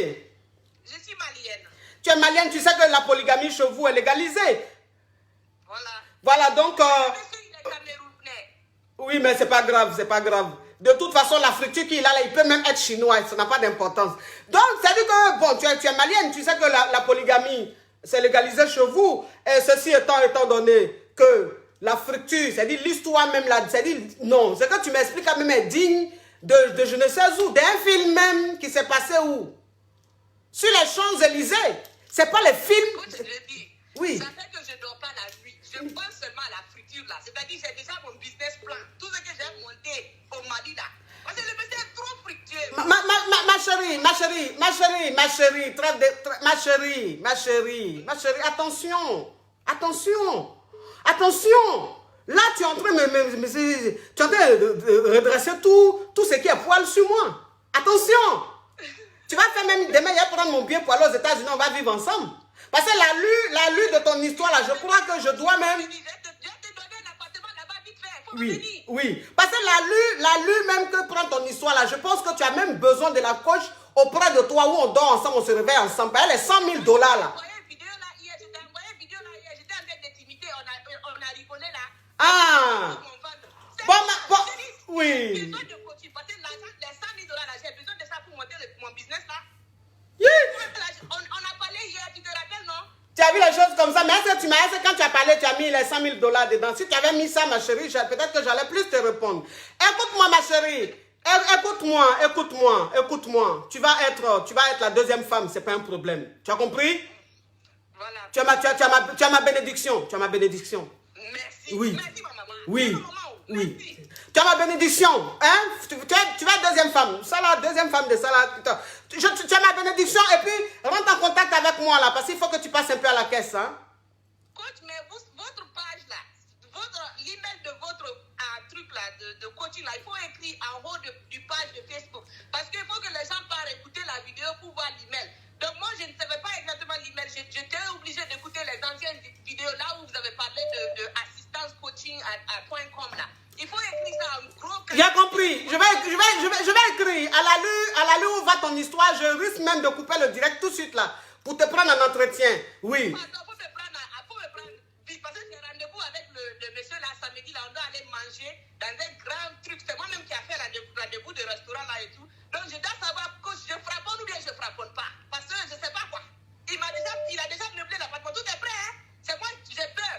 Je suis malienne. Tu es malienne, tu sais que la polygamie chez vous est légalisée. Voilà. Voilà, donc... Le monsieur, il est camerounais. Oui, mais c'est pas grave, c'est pas grave. De toute façon, la fructure qu'il a là, il peut même être chinois, ça n'a pas d'importance. Donc, c'est-à-dire que, bon, tu es malienne, tu sais que la polygamie, c'est légalisé chez vous. Et ceci étant donné que la fructure, c'est-à-dire l'histoire même là, c'est-à-dire, non, c'est que tu m'expliques quand même est digne de je ne sais où, d'un film même qui s'est passé où? Sur les Champs-Élysées. C'est pas les films... Écoute, je le dis. Oui. Ça fait que je ne dors pas la nuit. Je pense seulement à la friture là. C'est-à-dire que j'ai déjà mon business plan. Tout ce que j'ai monté au Mali là. Parce que le monsieur est trop fructueux. Ma chérie, attention. Là, tu es en train de redresser tout ce qui est poil sur moi. Attention. Tu vas faire même demain, il va prendre mon pied pour aller aux États-Unis, on va vivre ensemble. Parce que la lue de ton histoire là, je crois que je dois même... Je te donner un appartement là-bas vite fait. Faut venir. Oui. Parce que la lue même que prend ton histoire là, je pense que tu as même besoin de la coach auprès de toi où on dort ensemble, on se réveille ensemble. Elle est 100 000 $, là. Je t'ai envoyé une vidéo là hier, j'étais en train d'intimiter, on a rigolé là. Ah. Oui. J'ai besoin de coaching parce que l'argent, les 100 000 $, là, j'ai besoin de ça pour monter mon business là. On a parlé hier, tu te rappelles, non? Tu as vu les choses comme ça, mais quand tu as parlé, tu as mis les 100 000 $ dedans. Si tu avais mis ça, ma chérie, peut-être que j'allais plus te répondre. Écoute-moi, ma chérie. Écoute-moi. Tu vas être la deuxième femme, c'est pas un problème. Tu as compris? Voilà. Tu as ma bénédiction. Merci. Oui. Merci, ma maman. Oui. Maman, Oui. merci. Tu as ma bénédiction. Hein? Tu vas être deuxième femme. Ça là, deuxième femme de ça là. Tu as ma bénédiction et puis rentre en contact avec moi là parce qu'il faut que tu passes un peu à la caisse. Hein? Coach, mais votre page là, l'email de votre truc là, de coaching là, il faut écrire en haut du page de Facebook. Parce qu'il faut que les gens partent écouter la vidéo pour voir l'email. Donc moi, je ne savais pas exactement l'email. J'étais obligée d'écouter les anciennes vidéos là où vous avez parlé de assistance coaching à .com là. Il faut écrire ça en gros. J'ai compris. Je vais écrire. À la lue où va ton histoire, je risque même de couper le direct tout de suite là. Pour te prendre un entretien. Oui. Il faut me prendre vite. Parce que j'ai rendez-vous avec le monsieur là samedi là. On doit aller manger dans un grand truc. C'est moi-même qui a fait rendez-vous de restaurant là et tout. Donc je dois savoir que je frapponne ou bien je frapponne pas. Parce que je sais pas quoi. Il a déjà meublé l'appartement. Tout est prêt, hein. C'est moi, j'ai peur.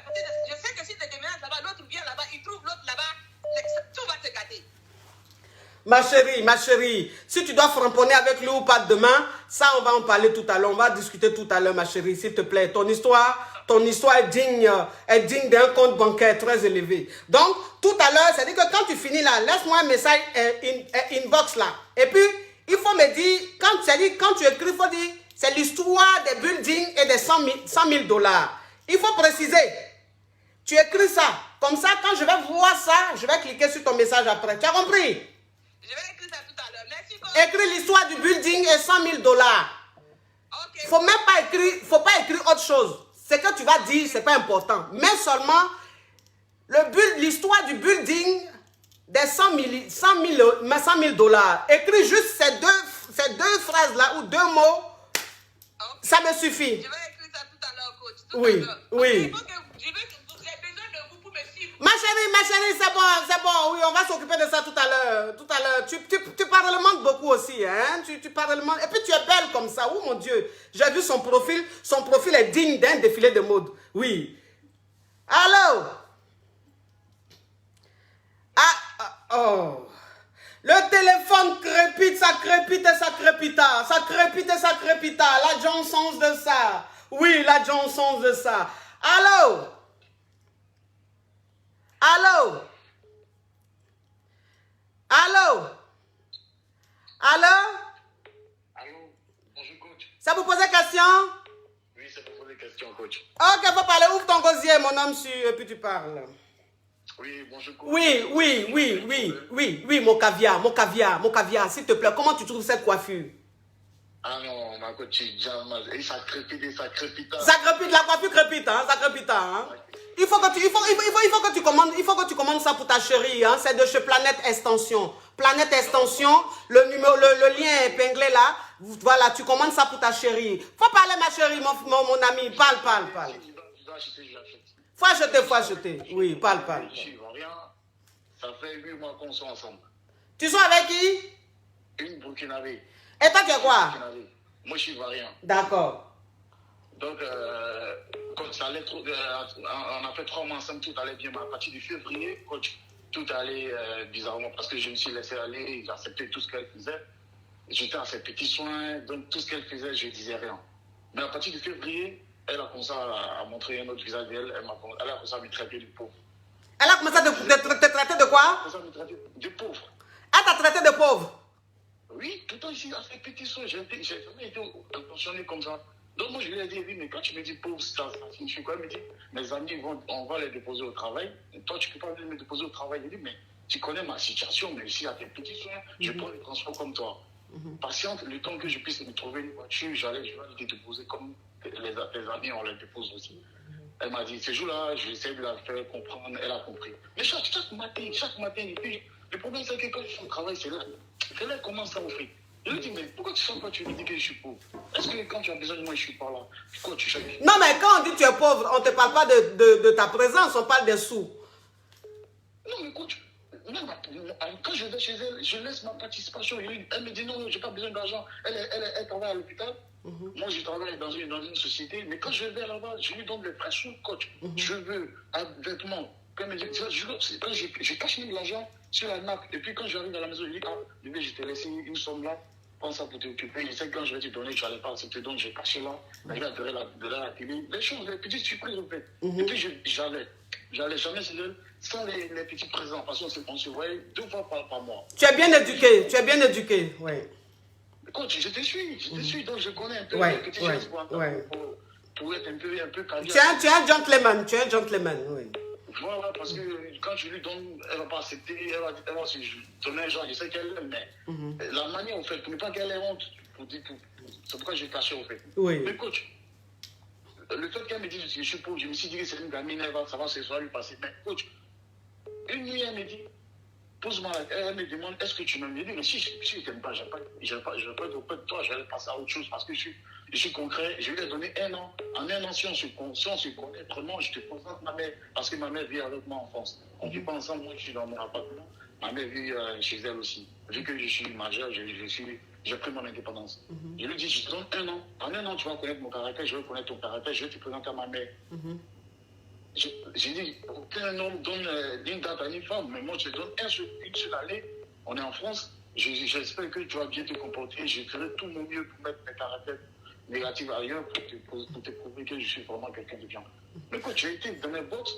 Ma chérie, si tu dois framponner avec lui ou pas demain, ça on va en parler tout à l'heure, on va discuter tout à l'heure, ma chérie, s'il te plaît. Ton histoire est digne d'un compte bancaire très élevé. Donc, tout à l'heure, c'est-à-dire que quand tu finis là, laisse-moi un message inbox là. Et puis, il faut me dire, quand tu écris, il faut dire, c'est l'histoire des buildings et des 100 000 dollars. Il faut préciser. Tu écris ça. Comme ça, quand je vais voir ça, je vais cliquer sur ton message après. Tu as compris? Je vais écrire ça tout à l'heure. Merci beaucoup. Écris l'histoire du building et 100 000 dollars. Ok. Faut même pas écrire autre chose. Ce que tu vas dire, c'est pas important. Mais seulement l'histoire du building des 100 000 dollars. Écris juste ces deux phrases-là ou deux mots. Ok. Ça me suffit. Je vais écrire ça tout à l'heure, coach. Oui, oui. J'ai besoin de vous pour me suivre. Ma chérie, c'est bon, oui, on va s'occuper de ça tout à l'heure. Tu parlementes beaucoup aussi, hein, tu parlementes, et puis tu es belle comme ça, oh mon Dieu, j'ai vu son profil est digne d'un défilé de mode, oui. Allô? Oh. Le téléphone crépite, ça crépite et ça crépita, ça crépite et ça crépita, la Johnson de ça, oui, la Johnson de ça. Allô? Allô? Allô? Allô? Allô, bonjour coach. Ça vous pose question? Oui, c'est pour poser question coach. Ok, faut parler. Ouvre ton gosier, mon homme, et puis tu parles. Oui, bonjour coach. Oui, mon caviar, s'il te plaît. Comment tu trouves cette coiffure? Ah non, ma coach, et ça crépite, ça crépite. Ça crépite, la coiffure crépite, hein, ça crépite, hein. Il faut que tu commandes ça pour ta chérie, hein. C'est de chez Planète Extension. Planète Extension, le lien est épinglé là. Voilà, tu commandes ça pour ta chérie. Faut parler, ma chérie, mon ami. Parle. Je dois acheter, j'achète. Faut acheter. Oui, parle. Je suis rien. Ça fait 8 mois qu'on soit ensemble. Tu sois avec qui? Une Burkinabé. Et toi, tu es quoi? Moi, je suis variant. D'accord. Donc, quand ça allait trop, on a fait 3 mois ensemble, tout allait bien. Mais à partir du février, coach, tout allait bizarrement parce que je me suis laissé aller, j'acceptais tout ce qu'elle faisait. J'étais à ses petits soins, donc tout ce qu'elle faisait, je ne disais rien. Mais à partir du février, elle a commencé à montrer un autre visage d'elle. Elle a commencé à me traiter de pauvre. Elle a commencé à te traiter de quoi? Elle a commencé à me traiter de pauvre. Elle t'a traité de pauvre? Oui, tout le temps ici, à ses petits soins, j'ai jamais été attentionné comme ça. Donc moi je lui ai dit, oui, mais quand tu me dis pauvre, ça signifie quoi? Elle me dit, mes amis, on va les déposer au travail. Et toi, tu ne peux pas venir me déposer au travail. Je lui ai dit, mais tu connais ma situation, mais ici, à tes petits soins, je prends le transport comme toi. Patiente, le temps que je puisse me trouver une voiture, je vais les déposer comme les amis, on les dépose aussi. Elle m'a dit, ce jour-là, je vais essayer de la faire comprendre, elle a compris. Mais chaque matin, et puis, le problème c'est que quand je suis au travail, c'est là qu'elle commence à offrir. Je lui dis, mais pourquoi tu sens pas, tu me dis que je suis pauvre? Est-ce que quand tu as besoin de moi, je suis pas là? Pourquoi tu cherches? Non, mais quand on dit que tu es pauvre, on ne te parle pas de ta présence, on parle des sous. Non, mais écoute, quand je vais chez elle, je laisse ma participation. Elle me dit, non, je n'ai pas besoin d'argent. Elle travaille à l'hôpital. Moi, je travaille dans une société. Mais quand je vais là-bas, je lui donne les frais sous coach. Cheveux, vêtements. Quand elle me dit, je cache même l'argent sur la nappe. Et puis quand j'arrive à la maison, je dis, bébé, je t'ai laissé une somme là. Prends ça pour t'occuper. Je sais que quand je vais te donner, tu n'allais pas accepter. Donc, j'ai caché là. Je vais adhérer de la télé. Les choses, les petites surprises, en fait. Et puis, j'allais jamais chez elle sans les petits présents. Parce qu'on se voyait 2 fois par mois. Tu es bien éduqué, oui. Coach, je te suis, donc je connais un peu les petites choses pour être un peu calme. Tu es un gentleman, oui. Voilà, parce que quand je lui donne, elle ne va pas accepter, elle va se donner un genre, je sais qu'elle aime, mais la manière, en fait, pour ne pas qu'elle ait honte, c'est pourquoi j'ai caché, en fait. Oui. Mais coach, le fait qu'elle me dise que je suis pauvre, je me suis dit que c'est une gamine, ça va lui passer. Mais coach, une nuit, elle me dit, pose-moi, elle me demande, est-ce que tu m'aimes? Je dis, mais si je ne t'aime pas, je ne vais pas être auprès de toi, je vais passer à autre chose parce que je suis concret. Je lui ai donné 1 an. En 1 an, si on se connaît vraiment, je te présente ma mère, parce que ma mère vit avec moi en France. On ne vit pas ensemble, moi je suis dans mon appartement, ma mère vit chez elle aussi. Vu que je suis majeur, j'ai pris mon indépendance. Je lui dis, je te donne 1 an. En 1 an, tu vas connaître mon caractère, je vais connaître ton caractère, je vais te présenter à ma mère. J'ai dit, aucun homme donne une date à une femme, mais moi je te donne une seule année on est en France. J'espère que tu vas bien te comporter. Je ferai tout mon mieux pour mettre mes caractères négatifs ailleurs pour te prouver que je suis vraiment quelqu'un de bien. Mais quand tu as été dans mes bottes,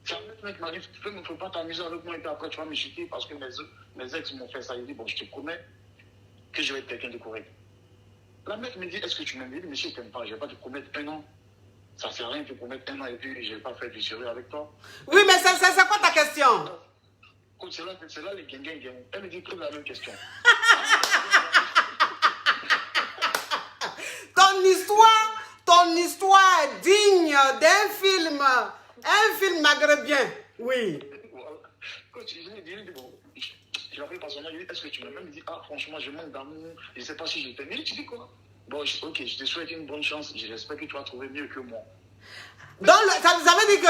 ça mec m'a dit, tu ne peux pas t'amuser avec moi et puis après tu vas me jeter parce que mes ex m'ont fait ça. Il dit, bon, je te promets que je vais être quelqu'un de correct. La mec me dit, est-ce que tu m'aimes? Mais si je t'aime pas, je ne vais pas te promettre 1 an. Ça ne sert à rien de te promettre 1 an et puis je ne vais pas faire du sérieux avec toi. Oui, mais c'est quoi ta question? C'est là les guinguins. Elle me dit que la même question. Ton histoire est digne d'un film. Un film maghrébin. Oui. Quand je lui dis, bon, je l'appelle par son nom, je lui dis, est-ce que tu m'aimes? Il me dit, ah, franchement, je manque d'amour. Je ne sais pas si je t'aime. Tu dis quoi? Bon, ok, je te souhaite une bonne chance. J'espère que tu vas trouver mieux que moi. Donc, ça veut dire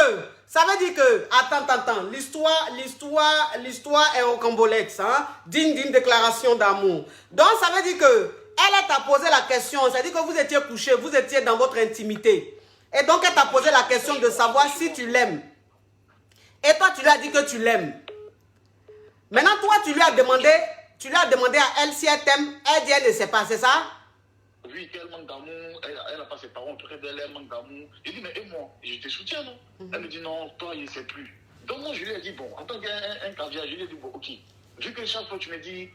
que, attends, l'histoire est rocambolesque, hein, digne d'une déclaration d'amour. Donc, ça veut dire que, elle t'a posé la question, ça veut dire que vous étiez couchés, vous étiez dans votre intimité. Et donc, elle t'a posé la question de savoir si tu l'aimes. Et toi, tu lui as dit que tu l'aimes. Maintenant, toi, tu lui as demandé à elle si elle t'aime, elle dit elle ne sait pas, c'est ça? Oui, qu'elle manque d'amour, elle n'a pas ses parents auprès d'elle, elle manque d'amour. Je dis, mais et moi, je te soutiens, non? Elle me dit, non, toi, il ne sait plus. Donc moi, je lui ai dit, bon, en tant qu'un caviar, je lui ai dit, bon, ok, vu que chaque fois tu me dis,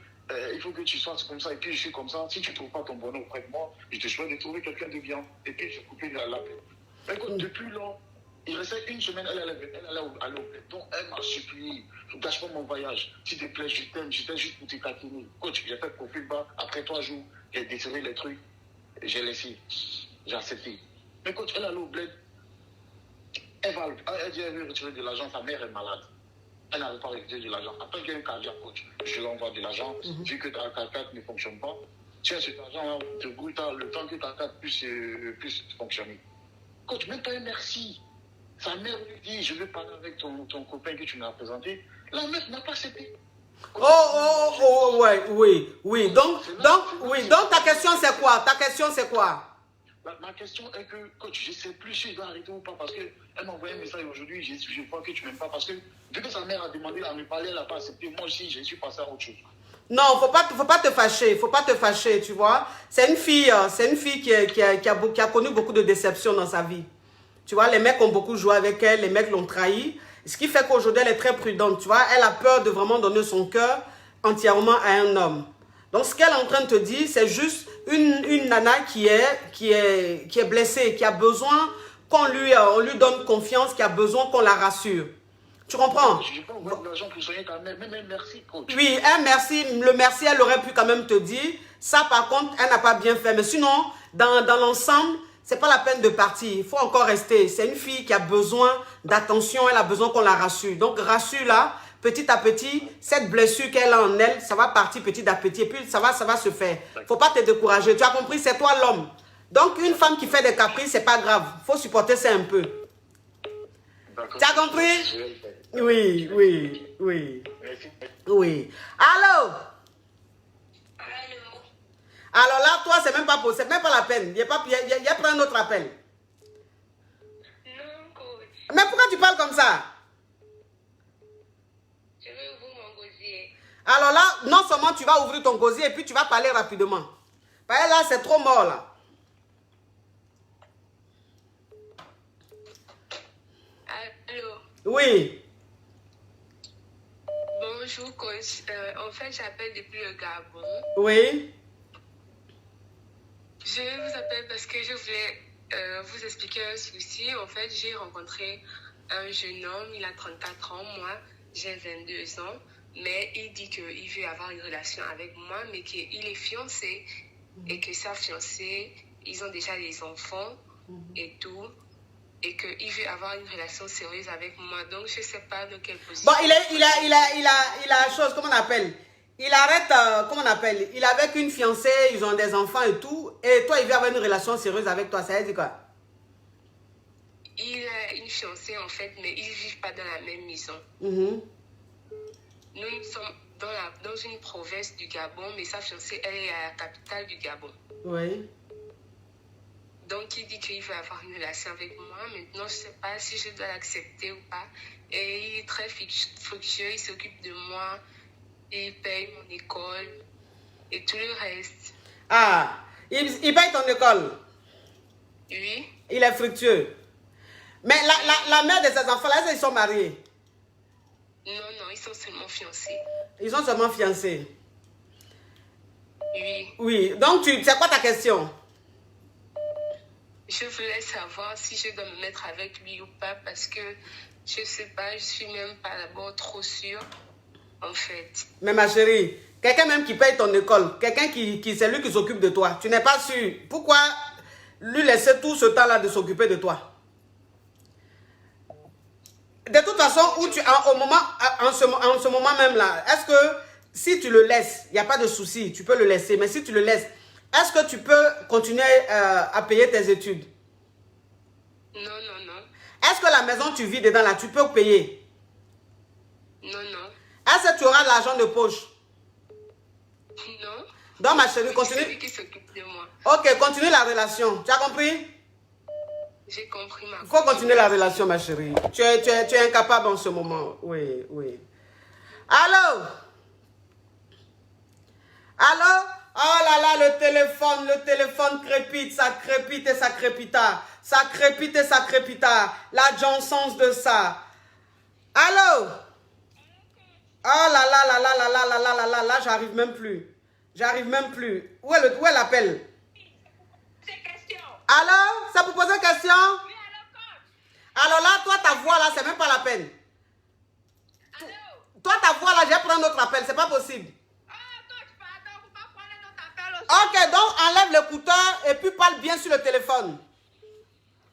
il faut que tu sois comme ça, et puis je suis comme ça, si tu ne trouves pas ton bonheur auprès de moi, je te souhaite de trouver quelqu'un de bien. Et puis, j'ai coupé la paix. Mais écoute, depuis là, il restait 1 semaine, elle allait au bled. Donc, elle m'a supplié, ne gâche pas mon voyage. S'il te plaît, je t'aime, j'étais juste pour te taquiner. Coach, j'ai fait profil bas, après 3 jours, j'ai déchiré les trucs. J'ai laissé, j'ai accepté. Mais quand elle est allée au bled, elle dit qu'elle veut retirer de l'argent, sa mère est malade. Elle n'arrive pas à retirer de l'argent. Après qu'il y a un cardiaque, coach, je lui envoie de l'argent. Vu que ta carte ne fonctionne pas, tiens cet argent-là, te brûle le temps que ta carte puisse fonctionner. Coach, même pas un merci. Sa mère lui dit, je veux parler avec ton copain que tu m'as présenté. La meuf n'a pas accepté. Oui. Donc ta question c'est quoi? Ma question est que, coach, je ne sais plus si je dois arrêter ou pas parce qu'elle m'a envoyé un message aujourd'hui, je vois que tu ne m'aimes pas parce que vu que sa mère a demandé à me parler, elle n'a pas accepté. Moi aussi, je suis passé à autre chose. Non, faut pas te fâcher, tu vois. C'est une fille qui a connu beaucoup de déceptions dans sa vie. Tu vois, les mecs ont beaucoup joué avec elle, les mecs l'ont trahi. Ce qui fait qu'aujourd'hui, elle est très prudente, tu vois. Elle a peur de vraiment donner son cœur entièrement à un homme. Donc, ce qu'elle est en train de te dire, c'est juste une nana qui est blessée, qui a besoin qu'on lui donne confiance, qui a besoin qu'on la rassure. Tu comprends? Je n'ai pas envoyé de l'argent pour soigner ta mère, même un merci, coach. Oui, le merci, elle aurait pu quand même te dire. Ça, par contre, elle n'a pas bien fait. Mais sinon, dans l'ensemble, c'est pas la peine de partir. Il faut encore rester. C'est une fille qui a besoin d'attention. Elle a besoin qu'on la rassure. Donc, rassure-la. Petit à petit, cette blessure qu'elle a en elle, ça va partir petit à petit. Et puis, ça va se faire. Faut pas te décourager. Tu as compris? C'est toi l'homme. Donc, une femme qui fait des caprices, c'est pas grave. Faut supporter ça un peu. Tu as compris? Oui. Allô? Alors là, toi, c'est même pas possible, c'est même pas la peine. Il y a pas un autre appel. Non, coach. Mais pourquoi tu parles comme ça? Je vais ouvrir mon gosier. Alors là, non seulement tu vas ouvrir ton gosier et puis tu vas parler rapidement. Parce que là, c'est trop mort là. Allô? Oui. Bonjour, coach. En fait, j'appelle depuis le Gabon. Oui. Je vous appelle parce que je voulais vous expliquer un souci. En fait, j'ai rencontré un jeune homme, il a 34 ans, moi, j'ai 22 ans. Mais il dit qu'il veut avoir une relation avec moi, mais qu'il est fiancé. Et que sa fiancée, ils ont déjà des enfants et tout. Et qu'il veut avoir une relation sérieuse avec moi. Donc, je ne sais pas de quelle position. Bon, il a chose, comment on appelle? Il arrête, comment on appelle? Il est avec une fiancée, ils ont des enfants et tout. Et toi, il veut avoir une relation sérieuse avec toi. Ça veut dire quoi? Il a une fiancée, en fait, mais ils ne vivent pas dans la même maison. Nous sommes dans une province du Gabon, mais sa fiancée, elle est à la capitale du Gabon. Oui. Donc, il dit qu'il veut avoir une relation avec moi. Maintenant, je ne sais pas si je dois l'accepter ou pas. Et il est très fructueux, il s'occupe de moi. il paye mon école et tout le reste. Ah, il paye ton école. Oui. Il est fructueux. Mais la mère de ses enfants, là, est-ce qu'ils sont mariés? Non, non, ils sont seulement fiancés. Ils sont seulement fiancés. Oui. Oui, donc c'est quoi ta question? Je voulais savoir si je dois me mettre avec lui ou pas parce que je sais pas, je suis même pas d'abord trop sûre en fait. Mais ma chérie, quelqu'un même qui paye ton école, quelqu'un qui c'est lui qui s'occupe de toi, tu n'es pas sûr. Pourquoi lui laisser tout ce temps-là de s'occuper de toi? De toute façon, en ce moment même là, est-ce que si tu le laisses, il n'y a pas de souci, tu peux le laisser, mais si tu le laisses, est-ce que tu peux continuer à payer tes études? Non, non, non. Est-ce que la maison tu vis dedans là, tu peux payer? Non, non. Est-ce que tu auras de l'argent de poche? Non. Donc ma chérie, continue. C'est lui qui s'occupe de moi. Ok, continue la relation. Tu as compris? J'ai compris ma. Il faut continuer la relation, ma chérie. Tu es incapable en ce moment. Oui, oui. Allô? Allô? Oh là là, le téléphone crépite, ça crépite et ça crépita. Ça crépite et ça crépita. La Johnson's de ça. Allô? Oh là là là là là là là là là là là, j'arrive même plus. J'arrive même plus. Où est l'appel? Allô? C'est pour poser une question? Oui, allô, coach. Alors là, toi, ta voix là, c'est même pas la peine. Allô? Toi, ta voix là, je vais prendre notre appel, c'est pas possible. Ah, coach, pardon, vous pouvez prendre notre appel aussi. Ok, donc enlève l'écouteur et puis parle bien sur le téléphone.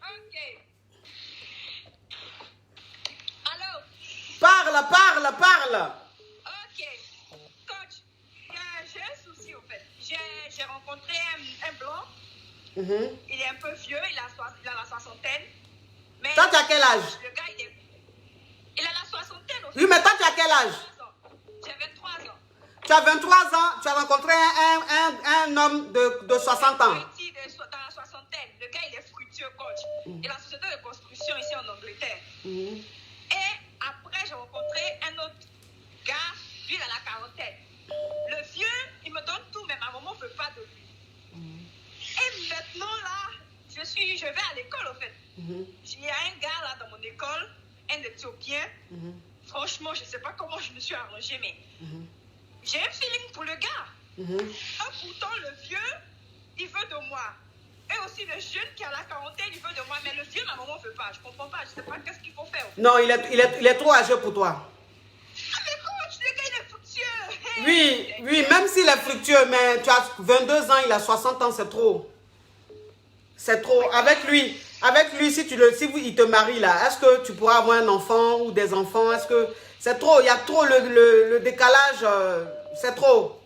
Ok. Allô? Parle, parle, parle. Ok. Coach, j'ai un souci au fait. J'ai rencontré un blanc. Il est un peu vieux, il a la soixantaine. Mais Toi, tu as quel âge? le gars, il a la soixantaine aussi. Oui, mais toi, tu as quel âge? J'ai 23 ans. Tu as 23 ans, tu as rencontré un homme de 60 ans. Petit dans la soixantaine. Le gars, il est fructueux, coach. Il a la société de construction ici en Angleterre. Et après, j'ai rencontré un autre gars, lui, il a la quarantaine. Le vieux, il me donne tout, mais ma maman ne veut pas de lui. Et maintenant, là, je vais à l'école, en fait. Il y a un gars, là, dans mon école, un Éthiopien. Franchement, je ne sais pas comment je me suis arrangée, mais j'ai un feeling pour le gars. Pourtant, le vieux, il veut de moi. Et aussi, le jeune qui a la quarantaine, il veut de moi. Mais le vieux, ma maman ne veut pas. Je ne comprends pas. Je ne sais pas qu'est-ce qu'il faut faire. Non, il est trop âgé pour toi. Ah, mais coach, le gars, il est fructueux. Oui, oui, même s'il est fructueux, mais tu as 22 ans, il a 60 ans, c'est trop. C'est trop. Avec lui, si il te marie là, est-ce que tu pourras avoir un enfant ou des enfants? Est-ce que c'est trop? Il y a trop le décalage, c'est trop.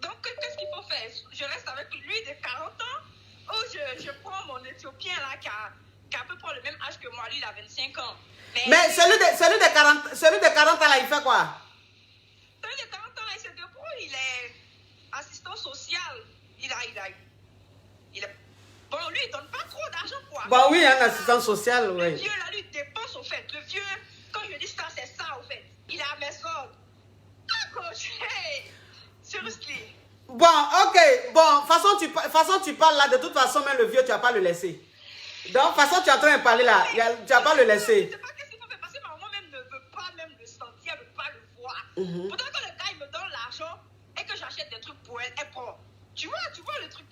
Donc, qu'est-ce qu'il faut faire? Je reste avec lui de 40 ans ou je prends mon Éthiopien là qui a à peu près le même âge que moi, lui, il a 25 ans. Mais celui de 40 ans là, il fait quoi? Celui de 40 ans là, il se débrouille, il est assistant social. Bon, lui, il donne pas trop d'argent, quoi. Bon, oui, un assistant social, oui. Le vieux, là, lui, dépense, au fait. Le vieux, quand je dis ça, c'est ça, au fait. Il est à mes ordres. Ah, coach, hey! Seriously. Bon, ok. Bon, façon tu parles là, de toute façon, même le vieux, tu vas pas le laisser. Donc, façon tu es en train de parler là, tu vas pas le laisser. Je sais pas qu'est-ce qu'il faut faire parce que ma maman même ne veut pas même le sentir, elle ne veut pas le voir. Pourtant, quand le gars, il me donne l'argent et que j'achète des trucs pour elle, elle prend. Tu vois le truc,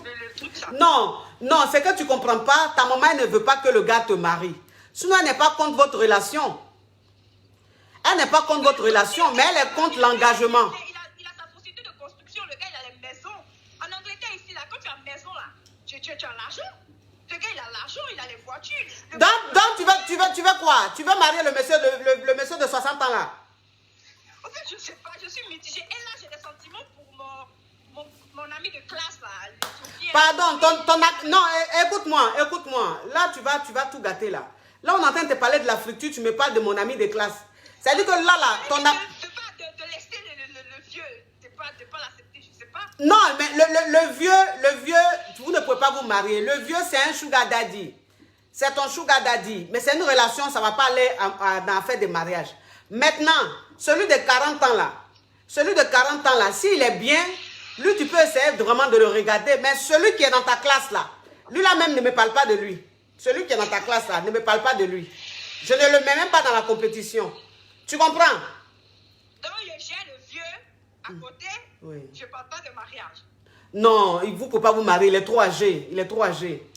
le truc ça. Non, c'est que tu comprends pas. Ta maman, elle ne veut pas que le gars te marie. Sinon, elle n'est pas contre votre relation. Elle n'est pas contre votre relation, mais elle est contre l'engagement. Il a sa société de construction, le gars, il a les maisons. En Angleterre, ici, là, quand tu as une maison, là, tu as l'argent. Le gars, il a l'argent, il a les voitures. Donc, tu veux quoi? Tu veux marier le monsieur de 60 ans, là? En fait, je ne sais pas, je suis mitigée. Et là, j'ai des sentiments pour mon ami de classe, là. Pardon, non, écoute-moi. Là, tu vas tout gâter, là. Là, on est en train de te parler de la fructure, tu me parles de mon ami de classe. C'est-à-dire que là, ton ami... De laisser le vieux, de pas l'accepter, je sais pas. Non, mais le vieux, vous ne pouvez pas vous marier. Le vieux, c'est un sugar daddy. C'est ton sugar daddy. Mais c'est une relation, ça ne va pas aller dans faire des mariages. Maintenant, celui de 40 ans là, s'il est bien, lui, tu peux essayer vraiment de le regarder. Mais celui qui est dans ta classe là, lui là même ne me parle pas de lui. Celui qui est dans ta classe là, ne me parle pas de lui. Je ne le mets même pas dans la compétition. Tu comprends? Donc, j'ai le vieux à côté, Oui. je ne parle pas de mariage. Non, vous ne pouvez pas vous marier, il est trop âgé. Il est trop âgé.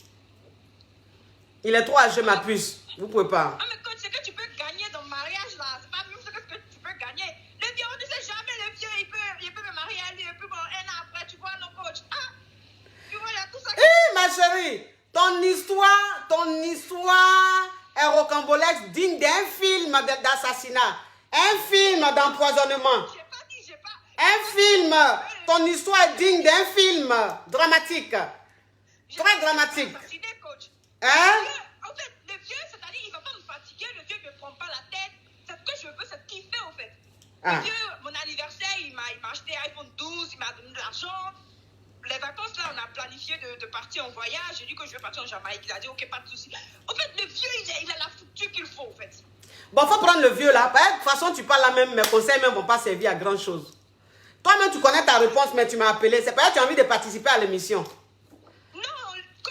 Il est trop âgé, ma puce. Vous ne pouvez pas. Ah, mais coach, ce que tu peux gagner dans le mariage, là, c'est pas même ce que tu peux gagner. Le vieux, on ne sait jamais, le vieux, il peut me marier à lui, et puis bon, un an après, tu vois, non, coach. Ah, tu vois, il y a tout ça. Ma chérie, ton histoire est rocambolesque, digne d'un film d'assassinat, un film d'empoisonnement. J'ai pas dit, j'ai pas. Un film, ton histoire est digne d'un film dramatique. Très dramatique. Fasciné, coach. Hein? En fait, le vieux, c'est-à-dire, il ne va pas me fatiguer, le vieux ne me prend pas la tête. C'est ce que je veux, c'est ce qu'il fait, en fait. Ah. Le vieux, mon anniversaire, il m'a acheté iPhone 12, il m'a donné de l'argent. Les vacances, là, on a planifié de partir en voyage. J'ai dit que je vais partir en Jamaïque. Il a dit, ok, pas de souci. En fait, le vieux, il a la fouture qu'il faut, en fait. Bon, il faut prendre le vieux là. De toute façon, tu parles là même, mes conseils même ne vont pas servir à grand chose. Toi-même, tu connais ta réponse, mais tu m'as appelé. C'est pas que tu as envie de participer à l'émission. Non,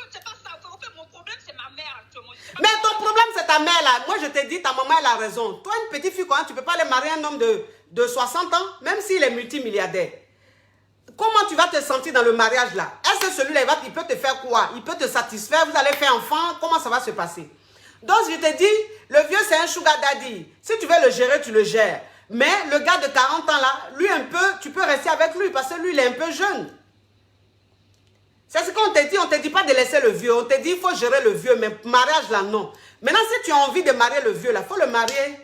c'est pas ça. En fait, mon problème, c'est ma mère actuellement. Mais ton problème, c'est ta mère là. Moi, je te dis, ta maman, elle a raison. Toi, une petite fille, tu ne peux pas aller marier un homme de 60 ans, même s'il est multimilliardaire. Comment tu vas te sentir dans le mariage là? Est-ce que celui-là, il peut te faire quoi? Il peut te satisfaire? Vous allez faire enfant? Comment ça va se passer? Donc, je te dis, le vieux, c'est un sugar daddy. Si tu veux le gérer, tu le gères. Mais le gars de 40 ans là, lui un peu, tu peux rester avec lui parce que lui, il est un peu jeune. C'est ce qu'on te dit. On ne te dit pas de laisser le vieux. On te dit, il faut gérer le vieux. Mais mariage là, non. Maintenant, si tu as envie de marier le vieux là, il faut le marier.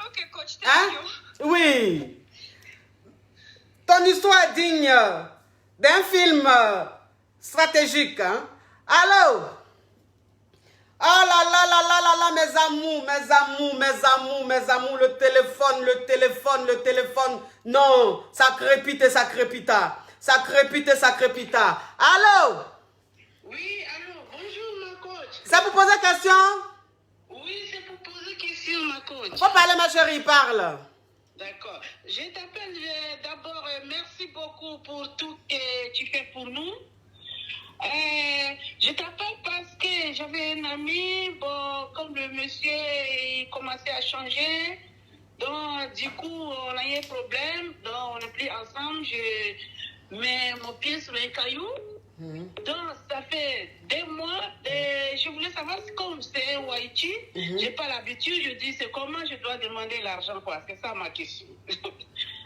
Ok, coach, Hein? Oui. Ton histoire est digne d'un film stratégique. Hein? Allô? Oh là là là là là là, mes amours, le téléphone. Non, ça crépite et ça crépita. Ça crépite et ça crépita. Allô? Oui, allô, bonjour ma coach. C'est pour poser question? Oui, c'est pour poser question ma coach. Faut parler ma chérie, parle. D'accord. Je t'appelle d'abord, merci beaucoup pour tout ce que tu fais pour nous. Je t'appelle parce que j'avais un ami, bon, comme le monsieur il commençait à changer, donc du coup on a eu un problème, donc on n'est plus ensemble, je mets mon pied sur les cailloux. Donc ça fait 2 mois et je voulais savoir comme c'est un Haïti, j'ai pas l'habitude, je dis c'est comment je dois demander l'argent quoi, c'est ça ma question.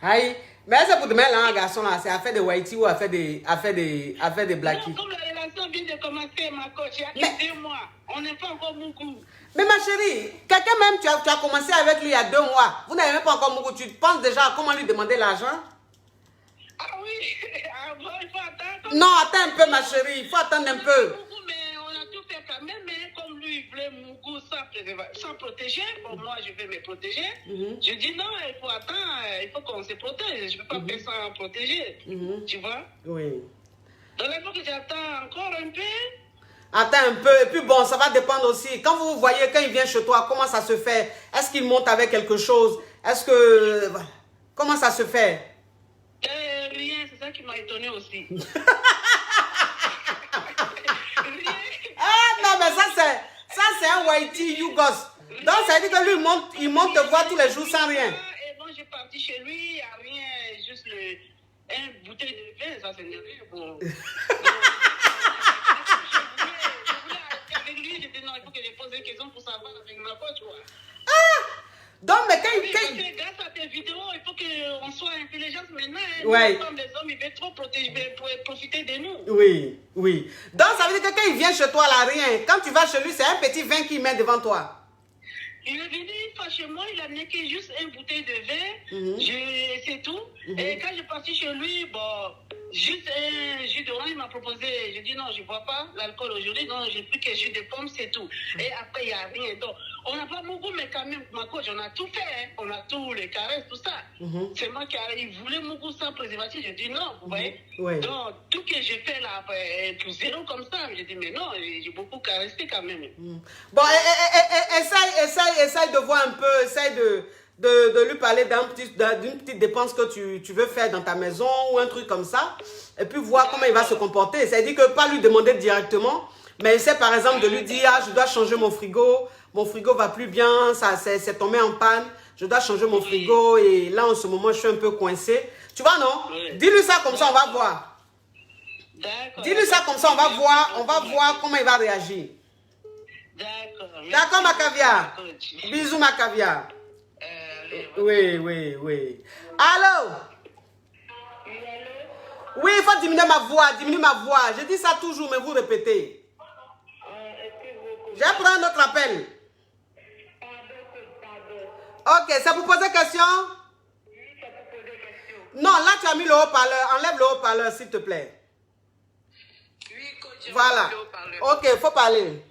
Aïe, mais c'est pour demander là un garçon là, c'est affaire de Haïti ou affaire de Blackie? Non, comme la relation vient de commencer ma coach, il y a que 2 mois, on n'est pas encore beaucoup. Mais ma chérie, quelqu'un même, tu as commencé avec lui il y a 2 mois, vous n'avez même pas encore beaucoup, tu penses déjà à comment lui demander l'argent? Ah oui, ah bon, il faut attendre. Non, attends un peu ma chérie, il faut attendre un peu. Mais on a tout fait quand même, mais comme lui il voulait mon goût sans protéger, bon moi je vais me protéger. Je dis non, il faut attendre, il faut qu'on se protège, je ne peux pas faire sans protéger, tu vois. Oui. Donc il faut que j'attends encore un peu. Attends un peu, et puis bon, ça va dépendre aussi. Quand vous voyez, quand il vient chez toi, comment ça se fait? Est-ce qu'il monte avec quelque chose? Est-ce que... Comment ça se fait? Rien, c'est ça qui m'a étonné aussi. Ah non, mais ça c'est un Haïti, you gosse. Donc ça veut dire que lui, il monte te voir tous les jours sans rien. Et bon, j'ai parti chez lui, il n'y a rien, juste une bouteille de vin, ça c'est rien. Bon. Je voulais avec lui, j'ai dit non, il faut que je pose une question pour savoir avec ma pote, tu vois. Donc, mais Parce que grâce à tes vidéos, il faut qu'on soit intelligents maintenant. Hein. Ouais. Comme les hommes, ils veulent trop profiter de nous. Oui, oui. Donc ça veut dire que quand il vient chez toi, là, rien. Quand tu vas chez lui, c'est un petit vin qu'il met devant toi. Il est venu une fois chez moi, il a amené juste une bouteille de vin, c'est tout. Et quand je suis parti chez lui, bon, juste un jus d'orange, il m'a proposé, je dis non, je ne bois pas l'alcool aujourd'hui, donc j'ai plus que jus de pomme, c'est tout. Et après, il n'y a rien. Donc, on n'a pas beaucoup, mais quand même, ma coach, on a tout fait, hein. On a tous les caresses, tout ça. C'est moi qui il voulait mon goût sans préservatif, je dis non, vous voyez. Donc, tout que j'ai fait là, pour zéro comme ça, je dis mais non, j'ai beaucoup caressé quand même. Bon, essaye de voir un peu, essaye de lui parler d'une petite dépense que tu veux faire dans ta maison ou un truc comme ça. Et puis voir comment il va se comporter. C'est-à-dire que pas lui demander directement, mais essaie par exemple de lui dire, ah, je dois changer mon frigo va plus bien, c'est tombé en panne, je dois changer mon frigo et là en ce moment je suis un peu coincé. Tu vois non? Dis-lui ça comme ça, on va voir. Dis-lui ça comme ça, on va voir comment il va réagir. D'accord ma caviar. Bisous ma caviar. Oui. Allô? Oui, il faut diminuer ma voix, Je dis ça toujours, mais vous répétez. Je vais prendre un autre appel. Ok, c'est pour poser question? Non, là tu as mis le haut-parleur. Enlève le haut-parleur, s'il te plaît. Oui, coach. Voilà. Ok, il faut parler.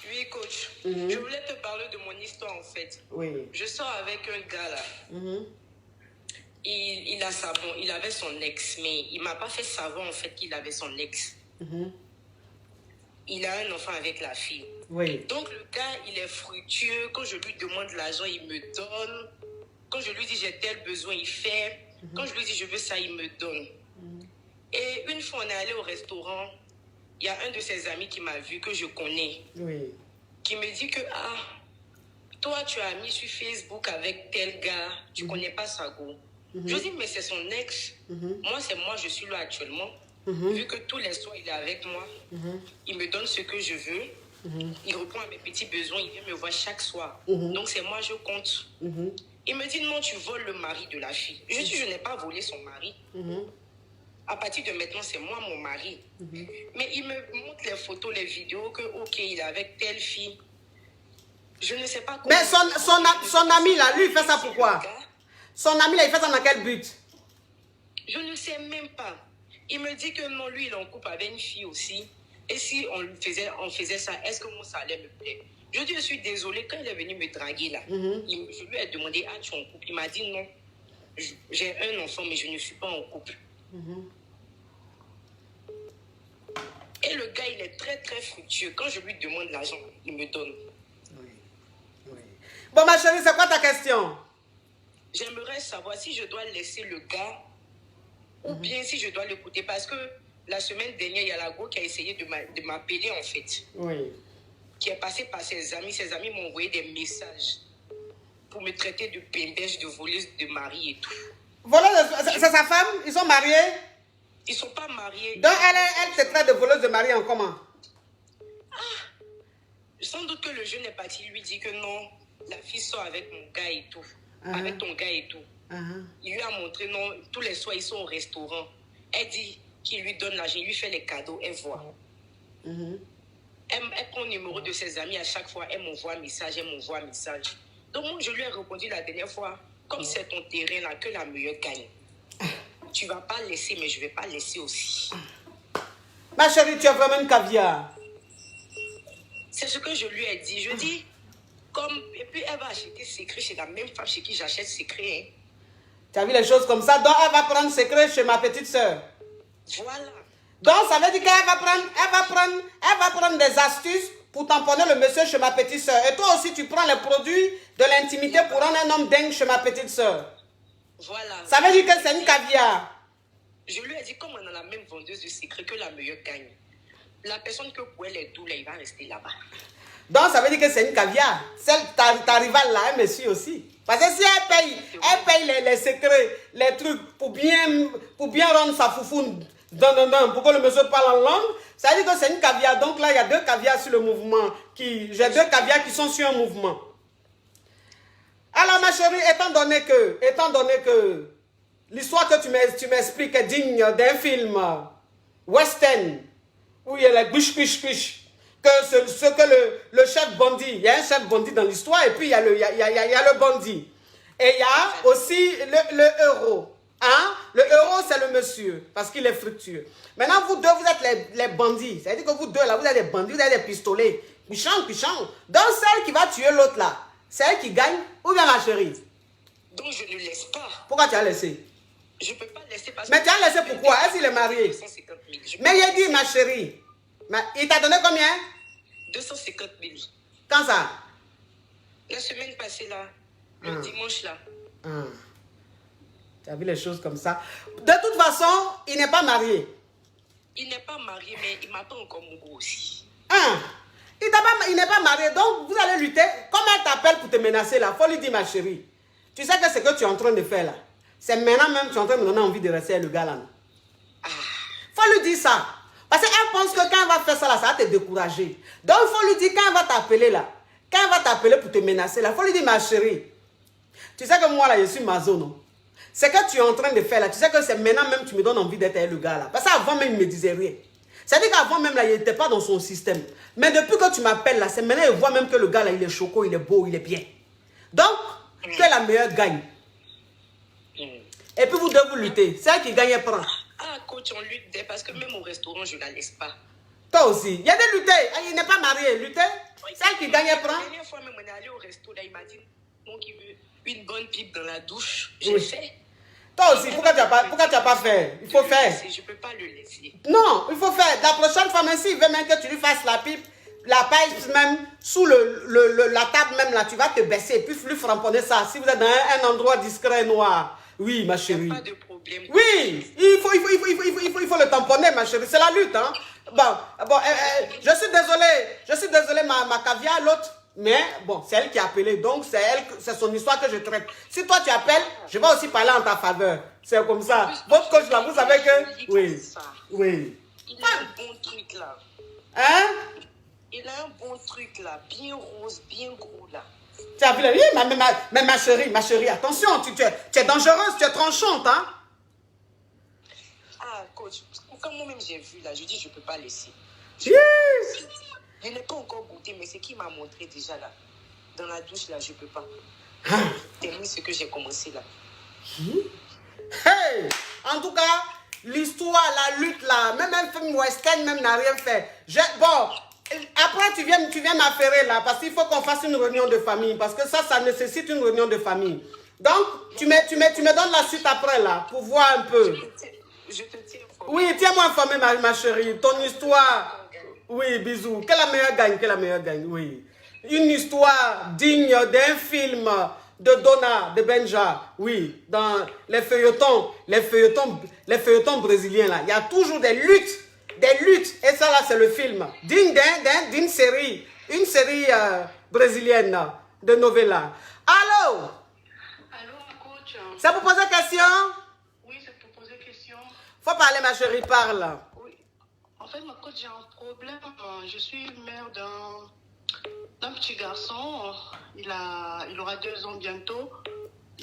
Oui, coach. Je voulais te parler de mon histoire, en fait. Oui. Je sors avec un gars, là. Il avait son ex, mais il ne m'a pas fait savoir, en fait, qu'il avait son ex. Il a un enfant avec la fille. Oui. Donc, le gars, il est fructueux. Quand je lui demande l'argent, il me donne. Quand je lui dis j'ai tel besoin, il fait. Quand je lui dis je veux ça, il me donne. Et une fois, on est allé au restaurant. Il y a un de ses amis qui m'a vu, que je connais. Oui. Qui me dit que, toi, tu as mis sur Facebook avec tel gars. Tu ne connais pas Sago. Je dis, mais c'est son ex. Moi, c'est moi, je suis là actuellement. Vu que tous les soirs, il est avec moi. Il me donne ce que je veux. Il répond à mes petits besoins. Il vient me voir chaque soir. Donc, c'est moi, je compte. Il me dit, non, tu voles le mari de la fille. Je dis, je n'ai pas volé son mari. À partir de maintenant, c'est moi, mon mari. Mais il me montre les photos, les vidéos, que, ok, il est avec telle fille. Je ne sais pas comment... Mais son ami, là, lui, il fait ça pourquoi? Son ami, là, il fait ça dans quel but? Je ne sais même pas. Il me dit que non, lui, il est en couple avec une fille aussi. Et si on faisait ça, est-ce que mon salaire me plaît? Je dis, je suis désolée, quand il est venu me draguer là, je lui ai demandé, tu es en couple? Il m'a dit non, j'ai un enfant, mais je ne suis pas en couple. Et le gars, il est très, très fructueux. Quand je lui demande l'argent, il me donne. Bon, ma chérie, c'est quoi ta question? J'aimerais savoir si je dois laisser le gars ou bien si je dois l'écouter. Parce que la semaine dernière, il y a la go qui a essayé de m'appeler, en fait. Oui. Qui est passé par ses amis. Ses amis m'ont envoyé des messages pour me traiter de pédèche, de voleuse de mari et tout. C'est sa femme? Ils sont mariés? Ils ne sont pas mariés. Donc, elle se traite de voleuse de mari en comment? Sans doute que le jeune est parti lui dit que non, la fille sort avec mon gars et tout. Avec ton gars et tout. Il lui a montré, non, tous les soirs, ils sont au restaurant. Elle dit qu'il lui donne l'argent, il lui fait les cadeaux, elle voit. Elle prend le numéro de ses amis à chaque fois, elle m'envoie un message, Donc moi, je lui ai répondu la dernière fois, comme c'est ton terrain là, que la meilleure gagne. Tu vas pas laisser, mais je vais pas laisser aussi. Ma chérie, tu es vraiment une caviar. C'est ce que je lui ai dit. Je dis, et puis elle va acheter secret chez la même femme chez qui j'achète secret. Hein. Tu as vu les choses comme ça? Donc elle va prendre secret chez ma petite soeur. Voilà. Donc ça veut dire qu'elle va prendre des astuces pour tamponner le monsieur chez ma petite soeur. Et toi aussi, tu prends les produits de l'intimité pour rendre un homme dingue chez ma petite soeur. Voilà. Ça veut dire que c'est une caviar. Je lui ai dit, comme on a la même vendeuse de secret, que la meilleure gagne. La personne que pour elle est douce, il va rester là-bas. Donc ça veut dire que c'est une caviar. Ta rivale là, elle me suit aussi. Parce que si elle paye les secrets, les trucs pour bien rendre sa foufoune, pour que le monsieur parle en langue, ça veut dire que c'est une caviar. Donc là, il y a 2 caviars sur le mouvement. J'ai 2 caviars qui sont sur un mouvement. Alors ma chérie, étant donné que l'histoire que tu m'expliques est digne d'un film western, où il y a les biche, que le chef bandit, il y a un chef bandit dans l'histoire, et puis il y a le bandit. Et il y a aussi le héros. Hein? Le héros, c'est le monsieur, parce qu'il est fructueux. Maintenant, vous deux, vous êtes les bandits. C'est-à-dire que vous deux, là, vous êtes des bandits, vous avez des pistolets. Pichon. Donc, celle qui va tuer l'autre, là, c'est elle qui gagne, ou bien ma chérie? Donc, je ne laisse pas. Pourquoi tu as laissé? Je ne peux pas laisser parce mais tu as laissé pourquoi? Est-ce qu'il est marié? 250 000. Mais il a dit, ma chérie, il t'a donné combien? 250 000. Quand ça? La semaine passée, là. le dimanche là. Tu as vu les choses comme ça. De toute façon, il n'est pas marié. Il n'est pas marié, mais il m'attend encore mon gros aussi. Il n'est pas marié, donc vous allez lutter. Comme elle t'appelle pour te menacer là, il faut lui dire ma chérie. Tu sais que ce que tu es en train de faire là, c'est maintenant même que tu es en train de me donner envie de rester avec le gars là. Faut lui dire ça. Parce qu'elle pense que quand elle va faire ça là, ça va te décourager. Donc il faut lui dire quand elle va t'appeler là, quand elle va t'appeler pour te menacer là, il faut lui dire ma chérie. Tu sais que moi là, je suis mazo, non? Ce que tu es en train de faire là, tu sais que c'est maintenant même que tu me donnes envie d'être avec le gars là. Parce qu'avant même, il ne me disait rien. C'est-à-dire qu'avant même là, il n'était pas dans son système. Mais depuis que tu m'appelles là, c'est maintenant il voit même que le gars là, il est choco, il est beau, il est bien. Donc, que la meilleure gagne. Et puis vous devez vous lutter. Celle qui gagne, elle prend. Ah, coach, on lutte parce que même au restaurant, je ne la laisse pas. Toi aussi. Il y a des lutter. Il n'est pas marié. Lutter. Celle qui gagne, elle prend. La dernière fois même, on est allé au resto, là, il m'a dit donc il veut une bonne pipe dans la douche. J'ai fait. Toi aussi, pourquoi tu n'as pas fait? Il faut faire. Je ne peux pas le laisser. Non, il faut faire. La prochaine fois, même s'il veut même que tu lui fasses la pipe, la paille même, sous la table même là, tu vas te baisser et puis lui framponner ça. Si vous êtes dans un endroit discret noir. Oui, ma chérie. Il n'y a pas de problème. Oui, il faut le tamponner, ma chérie. C'est la lutte, hein. Bon, je suis désolé, ma caviar, l'autre. Mais bon, c'est elle qui a appelé, donc c'est son histoire que je traite. Si toi tu appelles, je vais aussi parler en ta faveur. C'est comme ça. Votre coach là, vous savez que... Oui, oui. Il a un bon truc là. Hein? Il a un bon truc là, bien rose, bien gros là. Tu as vu, oui, mais ma chérie, attention, tu es dangereuse, tu es tranchante, hein? Ah, coach, comme moi-même j'ai vu là, je dis je ne peux pas laisser. Yes. Je n'ai pas encore goûté, mais c'est qui m'a montré déjà là. Dans la douche là, je ne peux pas. C'est ce que j'ai commencé là. Hey! En tout cas, l'histoire, la lutte là, même un film western même n'a rien fait. Bon, après tu viens m'affairer là, parce qu'il faut qu'on fasse une réunion de famille, parce que ça nécessite une réunion de famille. Donc, tu me donnes la suite après là, pour voir un peu. Je te tiens informé. Oui, tiens-moi informé ma chérie, ton histoire. Oui, bisous. Que la meilleure gagne, oui. Une histoire digne d'un film de Donna, de Benja, oui, dans les feuilletons brésiliens là. Il y a toujours des luttes, et ça là c'est le film. Digne d'une série, une série brésilienne de novella. Allô? Allô, coach? C'est pour poser question? Oui, c'est pour poser question. Faut parler, ma chérie, parle. Oui. En fait, ma coach, j'ai un problème. Je suis mère d'un petit garçon. Il aura 2 ans bientôt.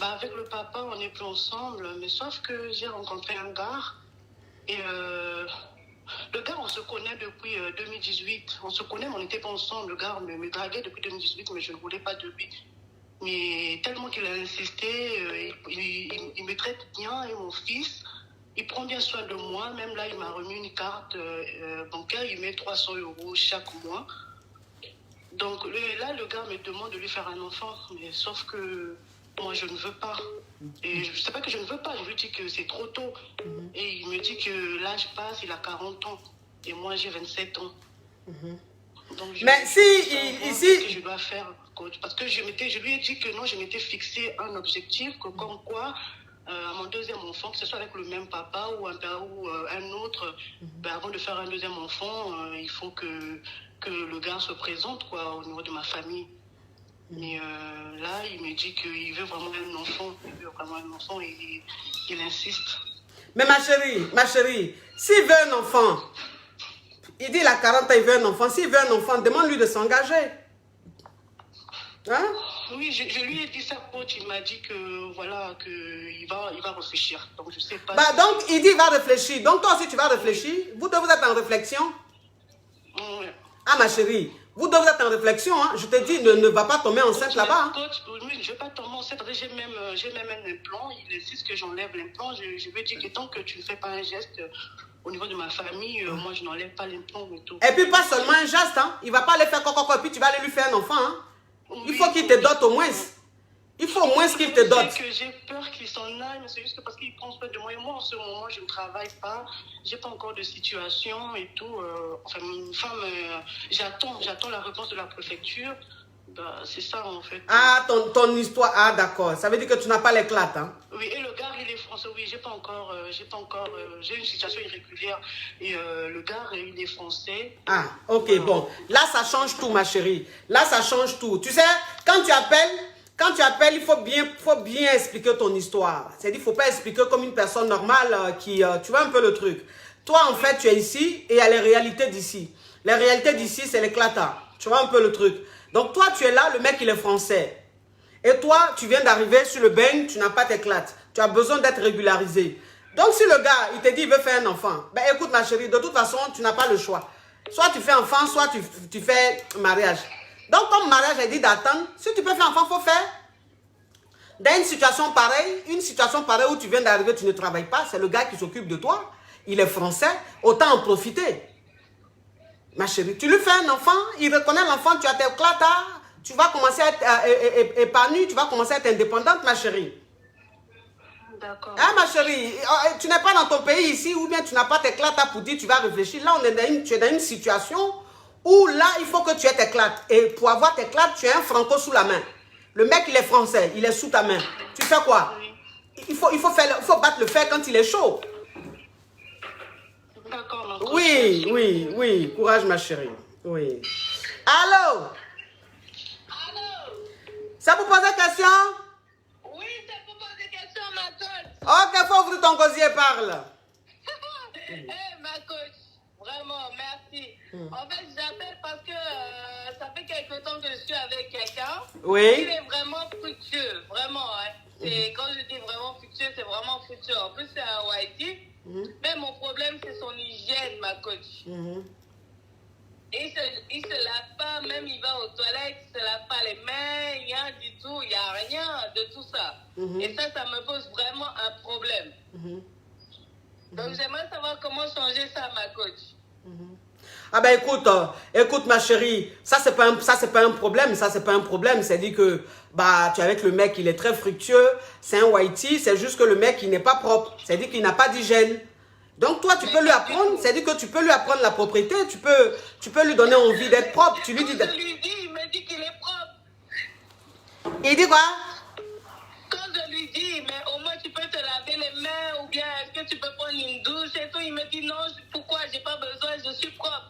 Avec le papa, on n'est plus ensemble. Mais sauf que j'ai rencontré un gars. Et le gars, on se connaît depuis 2018. On se connaît, mais on n'était pas ensemble. Le gars me draguait depuis 2018, mais je ne voulais pas de lui. Mais tellement qu'il a insisté, il me traite bien et mon fils. Il prend bien soin de moi. Même là, il m'a remis une carte bancaire. Il met 300 € chaque mois. Donc là, le gars me demande de lui faire un enfant. Mais sauf que moi, je ne veux pas. Et je ne sais pas que je ne veux pas. Je lui dis que c'est trop tôt. Et il me dit que l'âge passe, il a 40 ans. Et moi, j'ai 27 ans. Donc, mais qu'est-ce que je dois faire, coach? Parce que je lui ai dit que non, je m'étais fixé un objectif, que comme quoi... à mon 2e enfant, que ce soit avec le même papa ou un autre, avant de faire un 2e enfant, il faut que le gars se présente quoi, au niveau de ma famille. Mais là, il me dit qu'il veut vraiment un enfant, et il insiste. Mais ma chérie, s'il veut un enfant, il dit il a 40 ans, il veut un enfant. S'il veut un enfant, demande-lui de s'engager. Hein? Oui, je lui ai dit ça, coach. Il m'a dit que voilà, qu'il va réfléchir. Donc je sais pas. Donc il dit il va réfléchir. Donc toi aussi tu vas réfléchir. Vous deux vous êtes en réflexion. Ouais. Ah ma chérie, vous deux vous êtes en réflexion. Hein? Je te dis ne va pas tomber enceinte là-bas. Hein? Coach, oui, je ne vais pas tomber enceinte. J'ai même un implant. Il insiste que j'enlève l'implant. Je lui ai dit que tant que tu ne fais pas un geste au niveau de ma famille, moi je n'enlève pas l'implant et tout. Et puis pas seulement un geste. Hein? Il ne va pas aller faire coco et puis tu vas aller lui faire un enfant. Hein? Il faut qu'il te dote au moins. Il faut au moins qu'il te dote. J'ai peur qu'il s'en aille, mais c'est juste que parce qu'il prend soin de moi. Et moi, en ce moment, je ne travaille pas. Je n'ai pas encore de situation et tout. Enfin, une femme, j'attends la réponse de la préfecture. Bah, c'est ça, en fait. Ah, ton histoire. Ah, d'accord. Ça veut dire que tu n'as pas l'éclate, hein? Oui, et le gars, il est français. Oui, j'ai une situation irrégulière. Et le gars, il est français. Ah, ok, bon. Là, ça change tout, ma chérie. Là, ça change tout. Tu sais, quand tu appelles, il faut bien expliquer ton histoire. C'est-à-dire, il ne faut pas expliquer comme une personne normale qui... tu vois un peu le truc. Toi, en fait, tu es ici et il y a les réalités d'ici. Les réalités d'ici, c'est l'éclatat. Tu vois un peu le truc. Donc, toi, tu es là, le mec, il est français. Et toi, tu viens d'arriver sur le bain, tu n'as pas d'éclate. Tu as besoin d'être régularisé. Donc, si le gars, il te dit, il veut faire un enfant, ben écoute, ma chérie, de toute façon, tu n'as pas le choix. Soit tu fais enfant, soit tu fais mariage. Donc, comme mariage est dit d'attendre, si tu peux faire enfant, il faut faire. Dans une situation pareille où tu viens d'arriver, tu ne travailles pas, c'est le gars qui s'occupe de toi. Il est français, autant en profiter. Ma chérie, tu lui fais un enfant, il reconnaît l'enfant, tu as tes clatas, tu vas commencer à être épanouie, tu vas commencer à être indépendante, ma chérie. D'accord. Hein, ma chérie, tu n'es pas dans ton pays ici, ou bien tu n'as pas tes clatas pour dire tu vas réfléchir. Là, tu es dans une situation où là, il faut que tu aies tes clates. Et pour avoir tes clates, tu as un franco sous la main. Le mec, il est français, il est sous ta main. Tu fais quoi? Il faut battre le fer quand il est chaud. D'accord. Oui. Courage, ma chérie. Oui. Allô? Ça vous pose des questions? Oui, ça vous pose des questions, ma coach. Ok, faut ouvrir ton gosier, parle. Ma coach, vraiment, merci. En fait, j'appelle parce que ça fait quelque temps que je suis avec quelqu'un. Oui. Il est vraiment fructueux, vraiment. Hein. Quand je dis vraiment fructueux, c'est vraiment fructueux. En plus, c'est un whitey. Mais mon problème, c'est son hygiène, ma coach. Il se lave pas, même il va aux toilettes, il se lave pas les mains, rien du tout, il n'y a rien de tout ça. Et ça me pose vraiment un problème. Donc j'aimerais savoir comment changer ça, ma coach. Ah ben écoute ma chérie, ça c'est pas un problème, c'est-à-dire que bah tu es avec le mec, il est très fructueux, c'est un whitey, c'est juste que le mec il n'est pas propre, c'est-à-dire qu'il n'a pas d'hygiène. Donc toi tu peux lui apprendre, c'est-à-dire que tu peux lui apprendre la propreté, tu peux lui donner envie d'être propre, tu lui dis Quand je lui dis, il me dit qu'il est propre. Il dit quoi? Quand je lui dis, mais au moins tu peux te laver les mains, ou bien est-ce que tu peux prendre une douche et tout, il me dit non, pourquoi, j'ai pas besoin, je suis propre.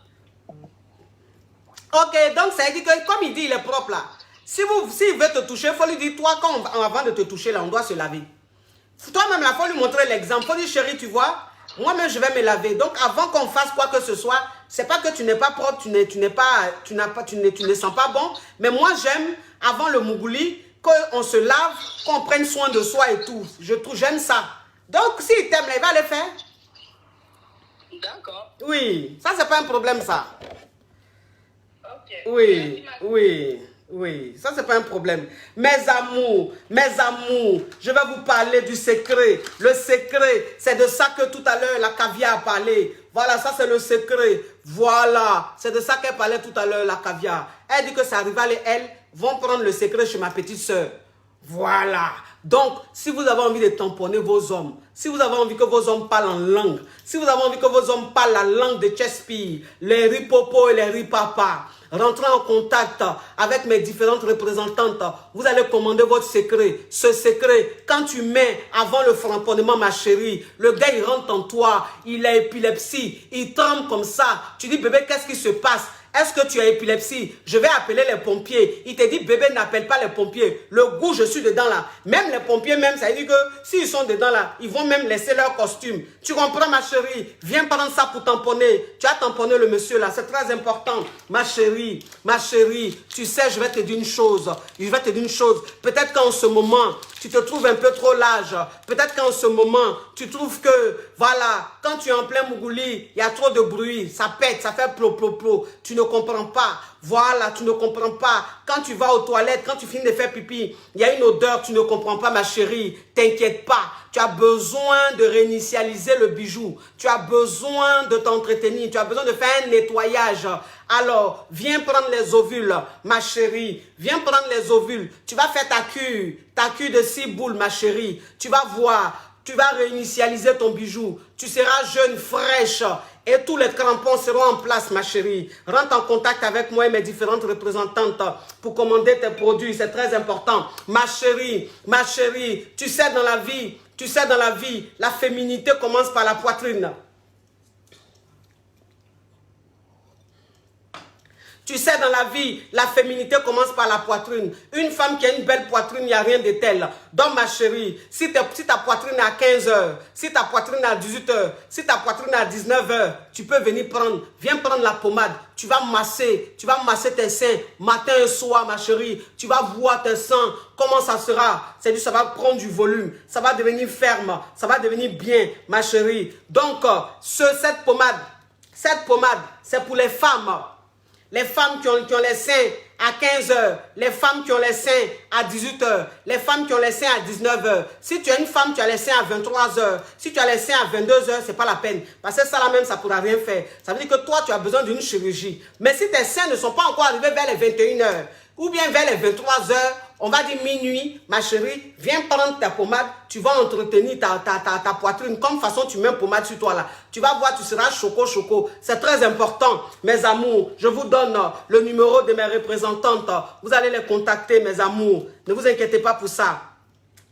Ok, donc ça veut dire que comme il dit il est propre là, s'il veut te toucher, il faut lui dire, toi, avant de te toucher là, on doit se laver. Toi-même là, il faut lui montrer l'exemple. Il faut dire, chérie, tu vois, moi-même je vais me laver. Donc avant qu'on fasse quoi que ce soit, c'est pas que tu n'es pas propre, tu ne sens pas bon. Mais moi j'aime, avant le mougouli, qu'on se lave, qu'on prenne soin de soi et tout. J'aime ça. Donc s'il t'aime là, il va le faire. D'accord. Oui, ça c'est pas un problème ça. Ok. Oui, ça c'est pas un problème. Mes amours, je vais vous parler du secret. Le secret, c'est de ça que tout à l'heure la caviar a parlé. Voilà, ça c'est le secret. Voilà, c'est de ça qu'elle parlait tout à l'heure la caviar. Elle dit que sa rivale et elle vont prendre le secret chez ma petite soeur. Voilà. Donc, si vous avez envie de tamponner vos hommes, si vous avez envie que vos hommes parlent en langue, si vous avez envie que vos hommes parlent la langue de Chespire, les ripopo et les ripapa, rentrez en contact avec mes différentes représentantes. Vous allez commander votre secret. Ce secret, quand tu mets avant le framponnement, ma chérie, le gars, il rentre en toi, il a épilepsie, il tremble comme ça. Tu dis, bébé, qu'est-ce qui se passe? Est-ce que tu as épilepsie? Je vais appeler les pompiers. Il te dit, bébé, n'appelle pas les pompiers. Le goût, je suis dedans là. Même les pompiers, même, ça veut dire que s'ils sont dedans là, ils vont même laisser leur costume. Tu comprends, ma chérie? Viens prendre ça pour tamponner. Tu as tamponné le monsieur là, c'est très important. Ma chérie, tu sais, je vais te dire une chose. Peut-être qu'en ce moment, tu te trouves un peu trop large. Peut-être qu'en ce moment, tu trouves que, voilà, quand tu es en plein Mougouli, il y a trop de bruit, ça pète, ça fait plop. Tu ne comprends pas. Voilà, tu ne comprends pas. Quand tu vas aux toilettes, quand tu finis de faire pipi, il y a une odeur, tu ne comprends pas, ma chérie. T'inquiète pas. Tu as besoin de réinitialiser le bijou. Tu as besoin de t'entretenir. Tu as besoin de faire un nettoyage. Alors, viens prendre les ovules, ma chérie. Viens prendre les ovules. Tu vas faire ta cure de 6 boules, ma chérie. Tu vas voir. tu vas réinitialiser ton bijou. Tu seras jeune, fraîche et tous les crampons seront en place, ma chérie. Rentre en contact avec moi et mes différentes représentantes pour commander tes produits. C'est très important. Ma chérie, tu sais dans la vie, la féminité commence par la poitrine. Tu sais, dans la vie, la féminité commence par la poitrine. Une femme qui a une belle poitrine, il n'y a rien de tel. Donc, ma chérie, si ta poitrine est à 15 h, si ta poitrine est à 18 h, si ta poitrine est à 19 h, tu peux venir prendre. Viens prendre la pommade. Tu vas masser tes seins matin et soir, ma chérie. Tu vas voir tes seins. Comment ça sera? C'est-à-dire, ça va prendre du volume. Ça va devenir ferme. Ça va devenir bien, ma chérie. Donc, cette pommade, c'est pour les femmes. Les femmes qui ont les seins à 15 h, les femmes qui ont les seins à 18 h, les femmes qui ont les seins à 19 h. Si tu es une femme, tu as les seins à 23 h. Si tu as les seins à 22 h, c'est pas la peine. Parce que ça là même, ça ne pourra rien faire. Ça veut dire que toi, tu as besoin d'une chirurgie. Mais si tes seins ne sont pas encore arrivés vers les 21 h, ou bien vers les 23 h, on va dire minuit, ma chérie, viens prendre ta pommade, tu vas entretenir ta poitrine. Comme façon, tu mets une pommade sur toi là. Tu vas voir, tu seras choco. C'est très important, mes amours. Je vous donne le numéro de mes représentantes. Vous allez les contacter, mes amours. Ne vous inquiétez pas pour ça.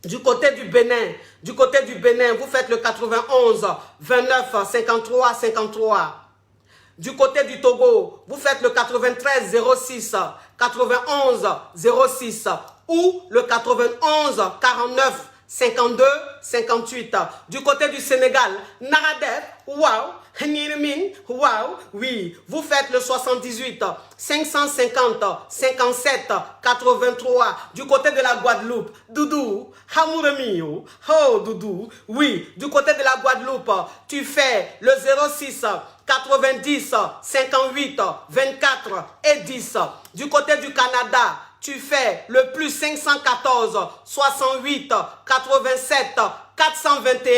Du côté du Bénin, vous faites le 91 29 53 53. Du côté du Togo, vous faites le 93 06 91 06 ou le 91 49 52 58. Du côté du Sénégal, Naradef, waouh, Nirmin, waouh, oui, vous faites le 78 550 57 83. Du côté de la Guadeloupe, Doudou, Hamouremio, oh Doudou, oui, du côté de la Guadeloupe, tu fais le 06 90 58 24 et 10. Du côté du Canada, tu fais le plus 514 68 87 421.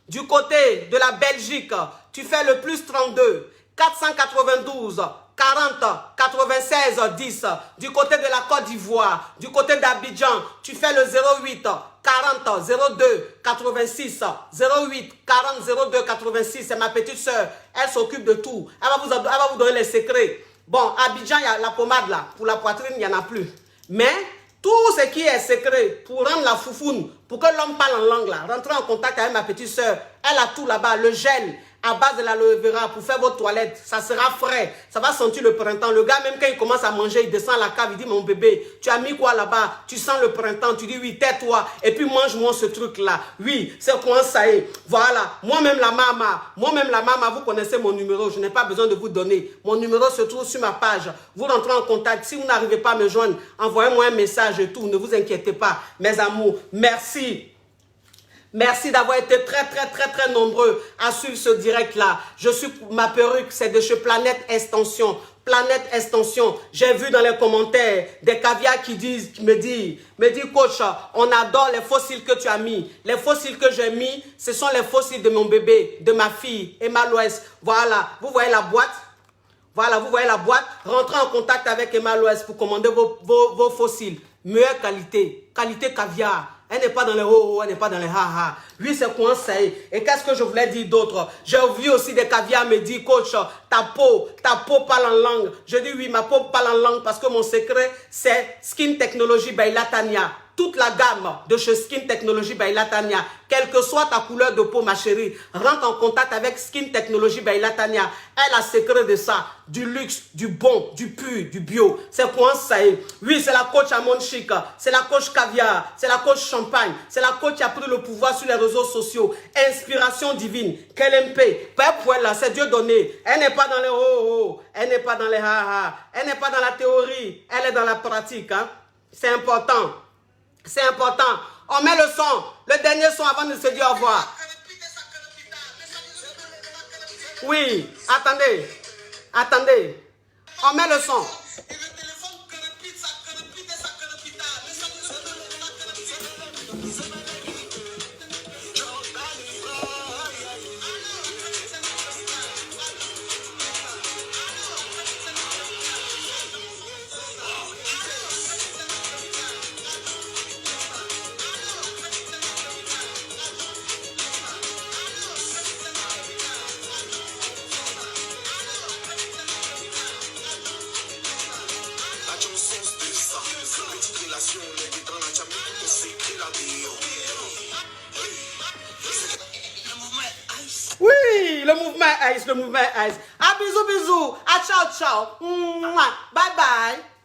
Du côté de la Belgique, tu fais le plus 32 492 40 96 10. Du côté de la Côte d'Ivoire, du côté d'Abidjan, tu fais le 08 40 02 86 08 40 02 86. C'est ma petite soeur. Elle s'occupe de tout. Elle va vous donner les secrets. Bon, à Abidjan, il y a la pommade là. Pour la poitrine, il n'y en a plus. Mais tout ce qui est secret pour rendre la foufoune, pour que l'homme parle en langue là, rentrez en contact avec ma petite soeur. Elle a tout là-bas. Le gel à base de l'aloe vera pour faire votre toilette, ça sera frais, ça va sentir le printemps. Le gars, même quand il commence à manger, il descend à la cave, il dit, mon bébé, tu as mis quoi là-bas? Tu sens le printemps, tu dis oui, tais-toi, et puis mange-moi ce truc-là. Oui, c'est quoi ça y est. Voilà, moi-même la maman, vous connaissez mon numéro, je n'ai pas besoin de vous donner. Mon numéro se trouve sur ma page. Vous rentrez en contact. Si vous n'arrivez pas à me joindre, envoyez-moi un message et tout, ne vous inquiétez pas. Mes amours, merci. Merci d'avoir été très nombreux à suivre ce direct-là. Je suis ma perruque, c'est de chez Planète Extension. Planète Extension. J'ai vu dans les commentaires des caviars qui me disent, coach, on adore les fossiles que tu as mis. Les fossiles que j'ai mis, ce sont les fossiles de mon bébé, de ma fille, Emma Loès. Voilà, vous voyez la boîte? Voilà, vous voyez la boîte. Rentrez en contact avec Emma Loès pour commander vos fossiles. Meilleure qualité, qualité caviar. Elle n'est pas dans les oh, elle n'est pas dans les ha-ha. Oui, c'est quoi ça? Et qu'est-ce que je voulais dire d'autre? J'ai vu aussi des caviars me dire, coach, ta peau parle en langue. Je dis oui, ma peau parle en langue parce que mon secret, c'est Skin Technology by Latania. Toute la gamme de chez Skin Technology by Latania, quelle que soit ta couleur de peau, ma chérie, rentre en contact avec Skin Technology by Latania. Elle a le secret de ça, du luxe, du bon, du pur, du bio. C'est quoi ça? Oui, c'est la coach à mon chic, c'est la coach caviar, c'est la coach champagne, c'est la coach qui a pris le pouvoir sur les réseaux sociaux. Inspiration divine, KLMP, Père là, c'est Dieu donné. Elle n'est pas dans les oh, elle n'est pas dans les ha-ha, elle n'est pas dans la théorie, elle est dans la pratique. Hein? C'est important. C'est important. On met le son, le dernier son avant de se dire au revoir. Oui, attendez. On met le son. Oui, le mouvement Ice, le mouvement Ice. À bisous, bisous. À ciao, ciao. Bye, bye.